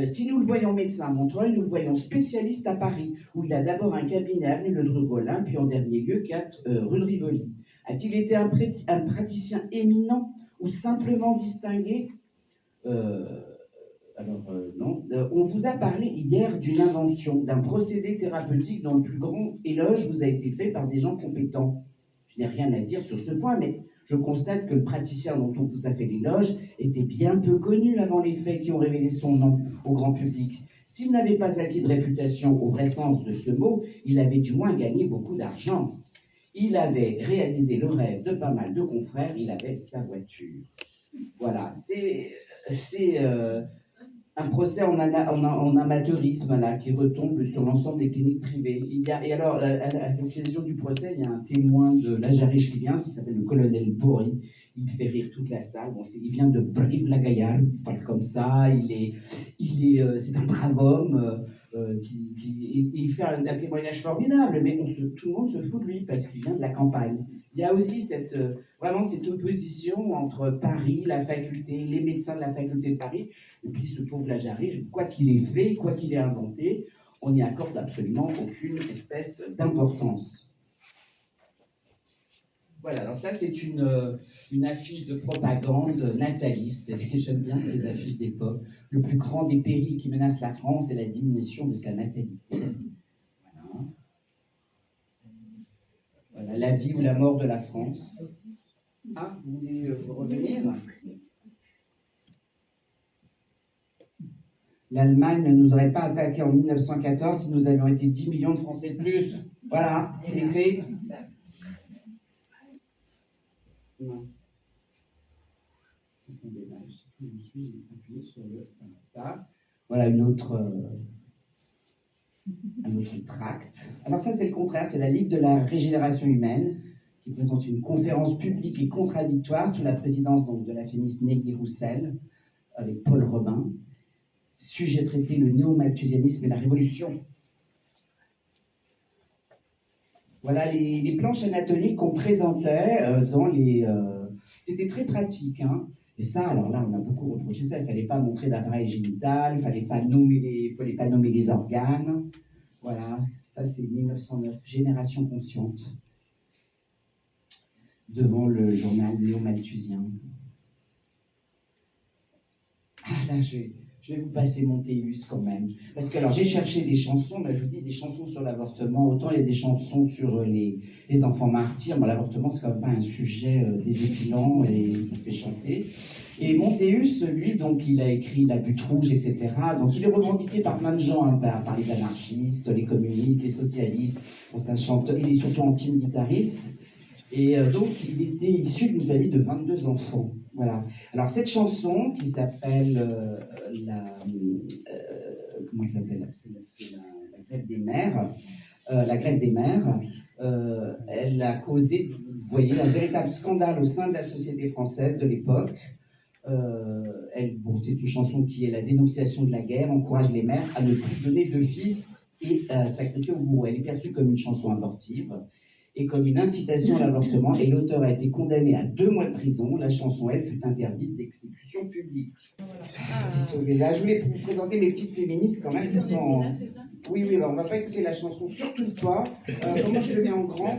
Si nous le voyons médecin à Montreuil, nous le voyons spécialiste à Paris, où il a d'abord un cabinet avenue Le Dru-Rollin, puis en dernier lieu 4 rue de Rivoli. A-t-il été un praticien éminent ou simplement distingué? Non. On vous a parlé hier d'une invention, d'un procédé thérapeutique dont le plus grand éloge vous a été fait par des gens compétents. Je n'ai rien à dire sur ce point, mais je constate que le praticien dont on vous a fait l'éloge était bien peu connu avant les faits qui ont révélé son nom au grand public. S'il n'avait pas acquis de réputation au vrai sens de ce mot, il avait du moins gagné beaucoup d'argent. Il avait réalisé le rêve de pas mal de confrères, il avait sa voiture. Voilà, c'est un procès en amateurisme là, qui retombe sur l'ensemble des cliniques privées. Et alors, à l'occasion du procès, il y a un témoin de Lajarige qui vient, il s'appelle le colonel Bory. Il fait rire toute la salle. Bon, il vient de Brive-la-Gaillarde, il parle comme ça. C'est un brave homme il fait un témoignage formidable, mais tout le monde se fout de lui parce qu'il vient de la campagne. Il y a aussi vraiment cette opposition entre Paris, la faculté, les médecins de la faculté de Paris, et puis ce pauvre Lajarige, quoi qu'il ait fait, quoi qu'il ait inventé, on n'y accorde absolument aucune espèce d'importance. Voilà, alors ça c'est une affiche de propagande nataliste. J'aime bien ces affiches d'époque. Le plus grand des périls qui menace la France est la diminution de sa natalité. Voilà. Voilà, la vie ou la mort de la France. Ah, vous voulez revenir? L'Allemagne ne nous aurait pas attaqué en 1914 si nous avions été 10 millions de Français de plus. Voilà, c'est écrit. Mince. Attendez, là, je sais plus où je suis, j'ai appuyé sur ça. Voilà un autre tract. Alors ça, c'est le contraire, c'est la Ligue de la régénération humaine qui présente une conférence publique et contradictoire sous la présidence donc, de la féministe Nelly Roussel avec Paul Robin. Sujet traité, le néo-malthusianisme et la révolution. Voilà les planches anatomiques qu'on présentait dans les... C'était très pratique, hein. Et ça, alors là, on a beaucoup reproché ça. Il ne fallait pas montrer d'appareil génital, il ne fallait pas nommer les organes. Voilà, ça c'est 1909, Génération consciente, devant le journal néo-malthusien. Ah là, je vais vous passer Montaius quand même. Parce que alors j'ai cherché des chansons, mais je vous dis des chansons sur l'avortement, autant il y a des chansons sur les enfants martyrs, mais l'avortement c'est quand même pas un sujet désopilant et qui fait chanter. Et Montaius, lui, donc il a écrit La Butte Rouge, etc. Donc il est revendiqué par plein de gens, hein, par les anarchistes, les communistes, les socialistes. Bon, c'est un chanteur, il est surtout anti-militariste. Et donc il était issu d'une famille de 22 enfants. Voilà. Alors cette chanson qui s'appelle comment ça s'appelle? C'est la grève des mères. La grève des mères. Elle a causé, vous voyez, un véritable scandale au sein de la société française de l'époque. C'est une chanson qui est la dénonciation de la guerre, encourage les mères à ne plus donner de fils et à sacrifier au bourreau. Elle est perçue comme une chanson abortive et comme une incitation à l'avortement, et l'auteur a été condamné à 2 mois de prison. La chanson, elle, fut interdite d'exécution publique. Là, je voulais vous présenter mes petites féministes quand même qui sont... Oui, alors on ne va pas écouter la chanson, surtout pas. Comment je le mets en grand?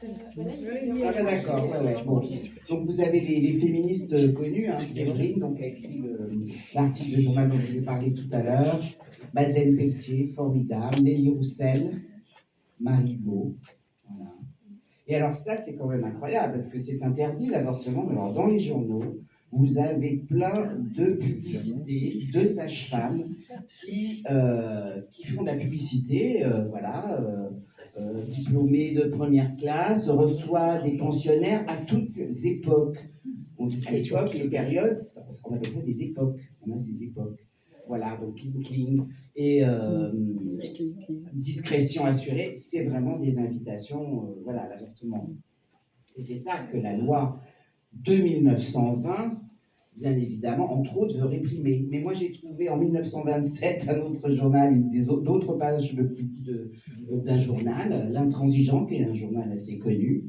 Ah ben d'accord, ouais. Bon. Donc vous avez les féministes connues, hein, Séverine, donc a écrit l'article de journal dont je vous ai parlé tout à l'heure, Madeleine Pelletier, formidable, Nelly Roussel, Marie Beau, voilà. Et alors ça, c'est quand même incroyable, parce que c'est interdit l'avortement, mais alors dans les journaux, vous avez plein de publicités de sages-femmes qui font de la publicité, diplômés de première classe, reçoit des pensionnaires à toutes époques. On dit à l'époque, les périodes, on appelle ça des époques. On a ces époques. Voilà, donc clean et discrétion assurée, c'est vraiment des invitations à l'avortement. Et c'est ça que la loi de 1920 bien évidemment, entre autres, veut réprimer. Mais moi, j'ai trouvé en 1927 un autre journal, d'autres pages d'un journal, L'Intransigeant, qui est un journal assez connu.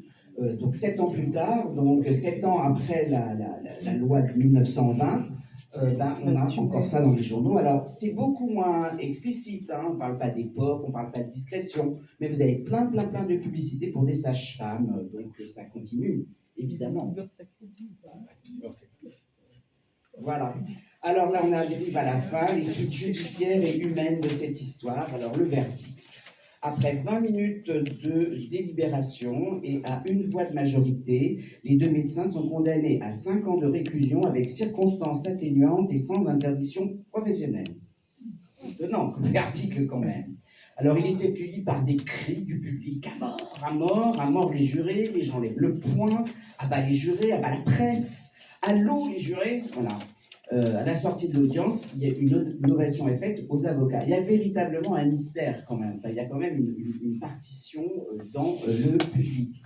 Donc 7 ans plus tard, donc 7 ans après la loi de 1920, on a encore ça dans les journaux. Alors c'est beaucoup moins explicite, hein, on ne parle pas d'époque, on ne parle pas de discrétion, mais vous avez plein de publicités pour des sages-femmes, donc ça continue, évidemment. Voilà. Alors là, on arrive à la fin, les suites judiciaires et humaines de cette histoire. Alors le verdict. Après 20 minutes de délibération et à une voix de majorité, les 2 médecins sont condamnés à 5 ans de réclusion avec circonstances atténuantes et sans interdiction professionnelle. Étonnant comme article quand même. Alors il est accueilli par des cris du public, à mort, à mort, à mort les jurés, les gens lèvent le poing, à bas les jurés, à bas la presse, à l'eau les jurés, voilà. À la sortie de l'audience, il y a une ovation est faite aux avocats. Il y a véritablement un mystère quand même. Enfin, il y a quand même une partition dans le public.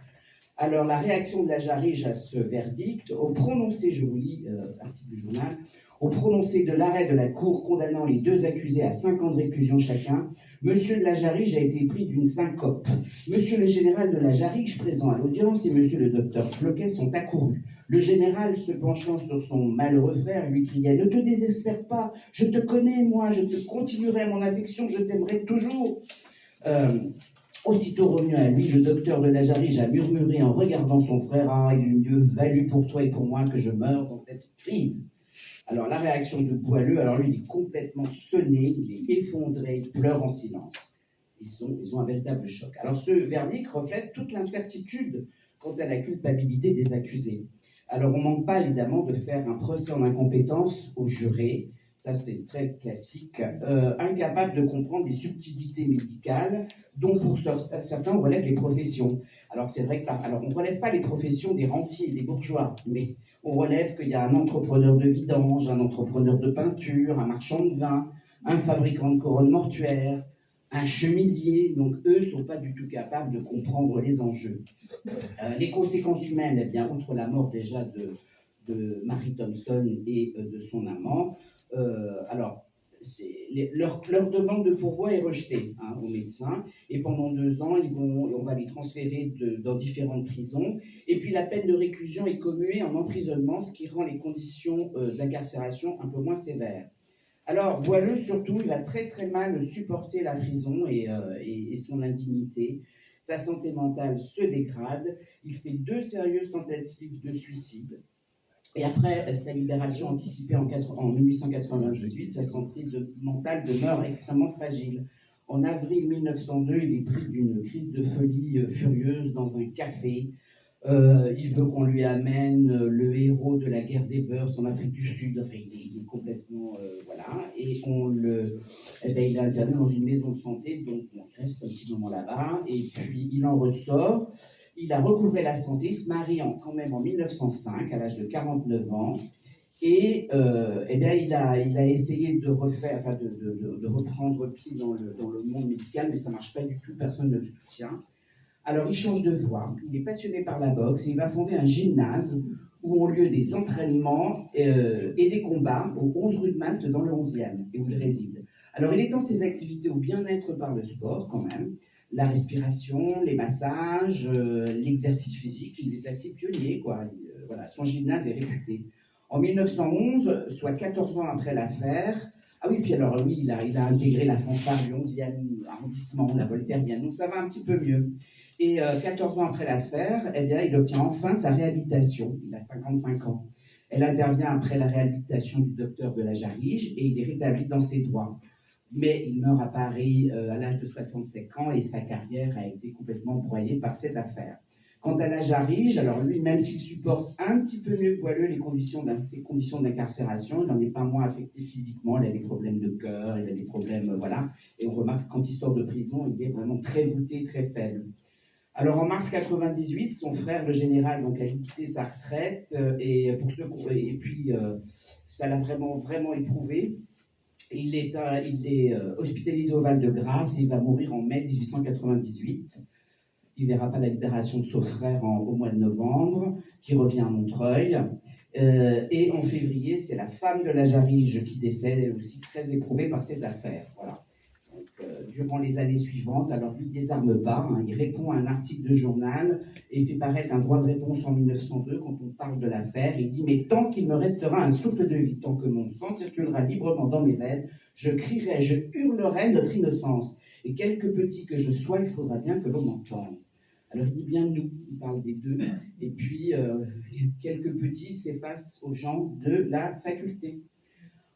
Alors, la réaction de la Jarige à ce verdict, au prononcé, je vous lis article du journal, au prononcé de l'arrêt de la Cour condamnant les 2 accusés à 5 ans de réclusion chacun, Monsieur de la Jarige a été pris d'une syncope. Monsieur le général de la Jarige, présent à l'audience, et Monsieur le docteur Floquet sont accourus. Le général, se penchant sur son malheureux frère, lui criait « Ne te désespère pas, je te connais, moi, je te continuerai mon affection, je t'aimerai toujours. » Aussitôt revenu à lui, le docteur de la Jarige a murmuré en regardant son frère « Ah, il eût mieux valu pour toi et pour moi que je meure dans cette crise. » Alors la réaction de Boileau, alors lui, il est complètement sonné, il est effondré, il pleure en silence. Ils ont un véritable choc. Alors ce verdict reflète toute l'incertitude quant à la culpabilité des accusés. Alors, on ne manque pas, évidemment, de faire un procès en incompétence aux jurés. Ça, c'est très classique. Incapable de comprendre les subtilités médicales dont, pour certains, on relève les professions. Alors, c'est vrai on ne relève pas les professions des rentiers, des bourgeois, mais on relève qu'il y a un entrepreneur de vidange, un entrepreneur de peinture, un marchand de vin, un fabricant de couronnes mortuaires, un chemisier, donc eux ne sont pas du tout capables de comprendre les enjeux. Les conséquences humaines, eh bien, outre la mort déjà de Marie Thompson et de son amant, leur demande de pourvoi est rejetée aux médecins, et pendant 2 ans, on va les transférer dans différentes prisons, et puis la peine de réclusion est commuée en emprisonnement, ce qui rend les conditions d'incarcération un peu moins sévères. Alors, Boileau, surtout, il va très très mal supporter la prison et son indignité. Sa santé mentale se dégrade. Il fait 2 sérieuses tentatives de suicide. Et après sa libération anticipée en 1898, sa santé mentale demeure extrêmement fragile. En avril 1902, il est pris d'une crise de folie furieuse dans un café. Il veut qu'on lui amène le héros de la guerre des Beurs en Afrique du Sud. Enfin, il est complètement... voilà. Et il est interné dans une maison de santé, donc il reste un petit moment là-bas. Et puis, il en ressort. Il a recouvré la santé, il se marie quand même en 1905, à l'âge de 49 ans. Et il a essayé de reprendre pied dans le monde médical, mais ça ne marche pas du tout, personne ne le soutient. Alors, il change de voie, il est passionné par la boxe et il va fonder un gymnase où ont lieu des entraînements et des combats au 11 rue de Malte dans le 11e, et où il réside. Alors, il étend ses activités au bien-être par le sport, quand même, la respiration, les massages, l'exercice physique, il est assez pionnier, quoi. Voilà, son gymnase est réputé. En 1911, soit 14 ans après l'affaire, ah oui, puis alors lui, il a intégré la fanfare du 11e arrondissement, la Voltairienne, donc ça va un petit peu mieux. Et 14 ans après l'affaire, eh bien, il obtient enfin sa réhabilitation. Il a 55 ans. Elle intervient après la réhabilitation du docteur de la Jarige et il est rétabli dans ses droits. Mais il meurt à Paris à l'âge de 65 ans et sa carrière a été complètement broyée par cette affaire. Quant à la Jarige, alors lui, même s'il supporte un petit peu mieux que Boileau ses conditions d'incarcération, il n'en est pas moins affecté physiquement, il a des problèmes de cœur, il a des problèmes, voilà. Et on remarque que quand il sort de prison, il est vraiment très voûté, très faible. Alors en mars 98, son frère, le général, donc, a quitté sa retraite et puis ça l'a vraiment éprouvé. Il est hospitalisé au Val-de-Grâce et il va mourir en mai 1898. Il ne verra pas la libération de son frère au mois de novembre, qui revient à Montreuil. Et en février, c'est la femme de la Jarige qui décède, elle aussi très éprouvée par cette affaire. Voilà. Donc, durant les années suivantes, alors lui ne désarme pas, hein, il répond à un article de journal et il fait paraître un droit de réponse en 1902 quand on parle de l'affaire. Il dit « Mais tant qu'il me restera un souffle de vie, tant que mon sang circulera librement dans mes veines, je crierai, je hurlerai notre innocence. Et quelque petit que je sois, il faudra bien que l'on m'entende. » Alors il dit bien nous, il parle des deux, et puis quelques petits s'effacent aux gens de la faculté.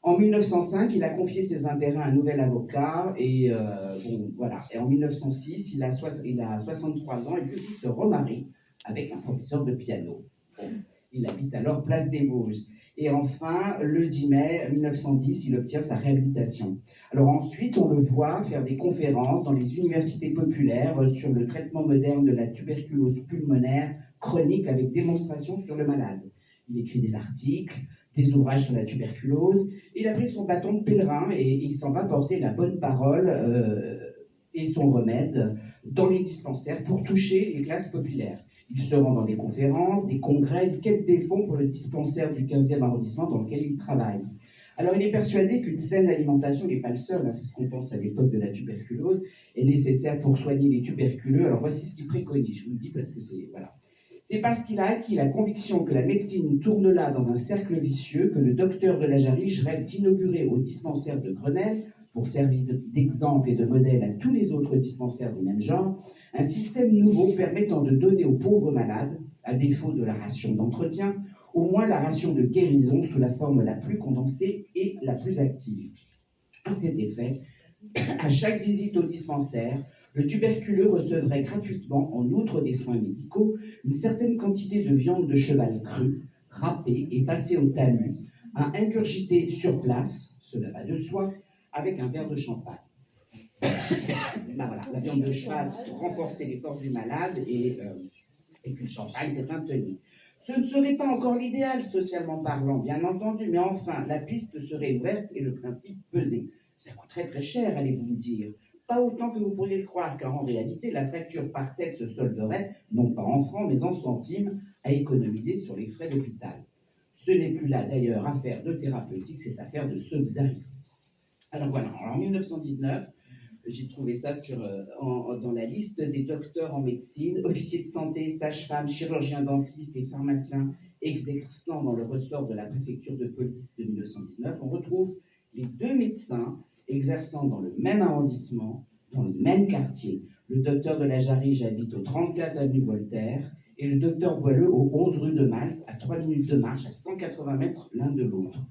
En 1905, il a confié ses intérêts à un nouvel avocat, et bon, voilà. Et en 1906, il a 63 ans, et lui aussi se remarie avec un professeur de piano. Bon, il habite alors Place des Vosges. Et enfin, le 10 mai 1910, il obtient sa réhabilitation. Alors ensuite, on le voit faire des conférences dans les universités populaires sur le traitement moderne de la tuberculose pulmonaire chronique avec démonstration sur le malade. Il écrit des articles, des ouvrages sur la tuberculose. Il a pris son bâton de pèlerin et il s'en va porter la bonne parole et son remède dans les dispensaires pour toucher les classes populaires. Il se rend dans des conférences, des congrès, il quête des fonds pour le dispensaire du 15e arrondissement dans lequel il travaille. Alors il est persuadé qu'une saine alimentation, il n'est pas le seul, hein, c'est ce qu'on pense à l'époque de la tuberculose, est nécessaire pour soigner les tuberculeux. Alors voici ce qu'il préconise, je vous le dis parce que c'est... Voilà. C'est parce qu'il a acquis la conviction que la médecine tourne là dans un cercle vicieux que le docteur de la Jarige rêve d'inaugurer au dispensaire de Grenelle, pour servir d'exemple et de modèle à tous les autres dispensaires du même genre, un système nouveau permettant de donner aux pauvres malades, à défaut de la ration d'entretien, au moins la ration de guérison sous la forme la plus condensée et la plus active. À cet effet, à chaque visite au dispensaire, le tuberculeux recevrait gratuitement, en outre des soins médicaux, une certaine quantité de viande de cheval crue, râpée et passée au talus, à ingurgiter sur place, cela va de soi, avec un verre de champagne. Ben voilà, la viande de cheval, c'est pour renforcer les forces du malade, et puis le champagne, c'est un tonique. Ce ne serait pas encore l'idéal, socialement parlant, bien entendu, mais enfin, la piste serait ouverte et le principe pesé. Ça coûterait très cher, allez-vous me dire. Pas autant que vous pourriez le croire, car en réalité, la facture par tête se solderait, non pas en francs, mais en centimes, à économiser sur les frais d'hôpital. Ce n'est plus là, d'ailleurs, affaire de thérapeutique, c'est affaire de solidarité. Alors voilà, en 1919, j'ai trouvé ça dans la liste des docteurs en médecine, officiers de santé, sages-femmes, chirurgiens dentistes et pharmaciens exerçant dans le ressort de la préfecture de police de 1919. On retrouve les deux médecins exerçant dans le même arrondissement, dans le même quartier. Le docteur de la Jarige habite au 34 avenue Voltaire et le docteur Boileux au 11 rue de Malte, à 3 minutes de marche, à 180 mètres l'un de l'autre.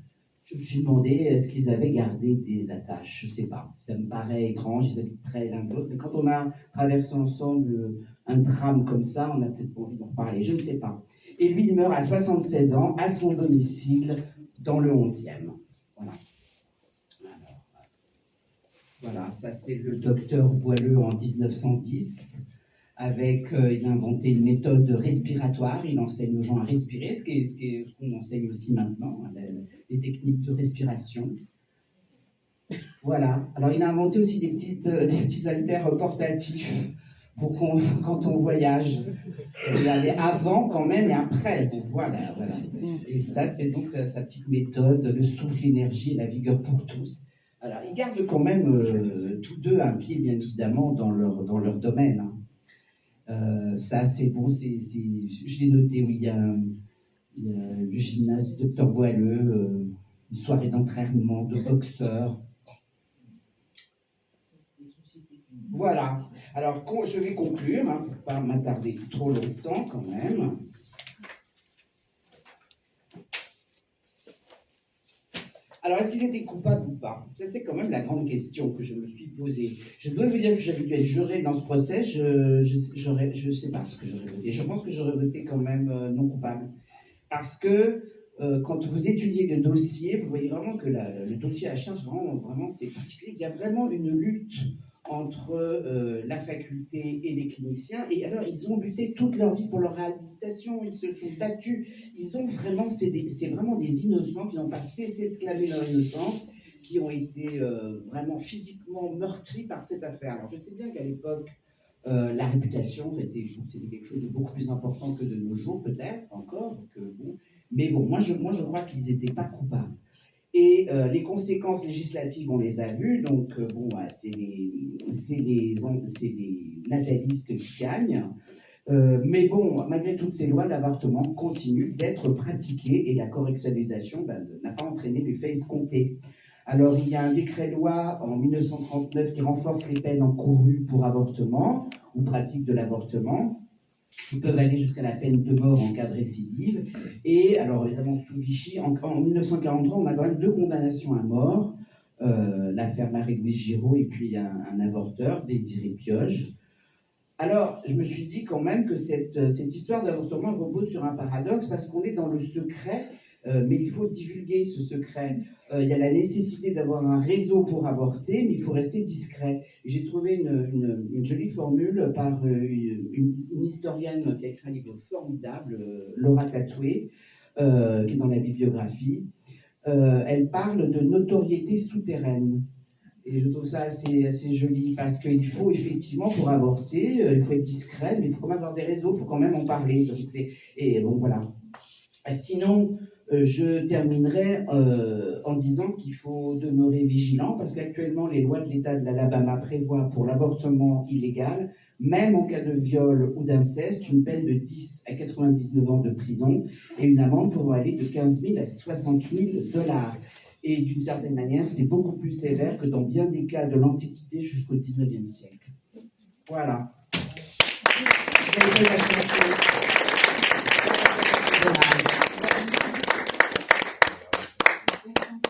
Je me suis demandé, est-ce qu'ils avaient gardé des attaches? Je ne sais pas. Ça me paraît étrange, ils habitent près l'un de l'autre. Mais quand on a traversé ensemble un drame comme ça, on n'a peut-être pas envie d'en reparler, je ne sais pas. Et lui, il meurt à 76 ans, à son domicile, dans le 11e. Voilà. Alors, voilà, ça c'est le docteur Boileux en 1910. Il a inventé une méthode respiratoire, il enseigne aux gens à respirer, ce qu'on enseigne aussi maintenant, hein, les techniques de respiration. Voilà, alors il a inventé aussi des petits haltères portatifs pour quand on voyage. Il y avait avant quand même et après, donc voilà. Et ça c'est donc sa petite méthode, le souffle, l'énergie et la vigueur pour tous. Alors ils gardent quand même tous deux un pied bien évidemment dans leur domaine, hein. Ça, c'est bon, je l'ai noté, oui, il y a le gymnase du docteur Boileux, une soirée d'entraînement de boxeurs. Voilà. Alors, je vais conclure, hein, pour ne pas m'attarder trop longtemps quand même. Alors, est-ce qu'ils étaient coupables ou pas? Ça, c'est quand même la grande question que je me suis posée. Je dois vous dire que j'avais dû être juré dans ce procès. Je sais pas ce que j'aurais voté. Je pense que j'aurais voté quand même non coupable. Parce que quand vous étudiez le dossier, vous voyez vraiment que le dossier à charge, vraiment c'est particulier. Il y a vraiment une lutte entre la faculté et les cliniciens. Et alors, ils ont lutté toute leur vie pour leur réhabilitation, ils se sont battus. Ils ont vraiment, c'est vraiment des innocents qui n'ont pas cessé de clamer leur innocence, qui ont été vraiment physiquement meurtris par cette affaire. Alors, je sais bien qu'à l'époque, la réputation, c'était quelque chose de beaucoup plus important que de nos jours, peut-être, encore. Donc, bon, Mais bon, moi je crois qu'ils n'étaient pas coupables. Et les conséquences législatives, on les a vues. Donc, c'est les natalistes qui gagnent. Mais bon, malgré toutes ces lois, l'avortement continue d'être pratiqué et la correctionnalisation n'a pas entraîné l'effet escompté. Alors, il y a un décret-loi en 1939 qui renforce les peines encourues pour avortement ou pratique de l'avortement, qui peuvent aller jusqu'à la peine de mort en cas de récidive. Et alors, évidemment, sous Vichy, en 1943, on a quand même 2 condamnations à mort, l'affaire Marie-Louise Giraud et puis un avorteur, Désiré Pioche. Alors, je me suis dit quand même que cette histoire d'avortement repose sur un paradoxe, parce qu'on est dans le secret, mais il faut divulguer ce secret. Il y a la nécessité d'avoir un réseau pour avorter, mais il faut rester discret. J'ai trouvé une jolie formule par une historienne qui a écrit un livre formidable, Laura Tatoué, qui est dans la bibliographie. Elle parle de notoriété souterraine. Et je trouve ça assez joli, parce qu'il faut effectivement, pour avorter, il faut être discret, mais il faut quand même avoir des réseaux, il faut quand même en parler. Donc et bon, voilà. Sinon, je terminerai en disant qu'il faut demeurer vigilant, parce qu'actuellement, les lois de l'État de l'Alabama prévoient pour l'avortement illégal, même en cas de viol ou d'inceste, une peine de 10 à 99 ans de prison et une amende pouvant aller de 15 000 à 60 000 $. Et d'une certaine manière, c'est beaucoup plus sévère que dans bien des cas de l'Antiquité jusqu'au 19e siècle. Voilà. J'ai été la chanson. Voilà.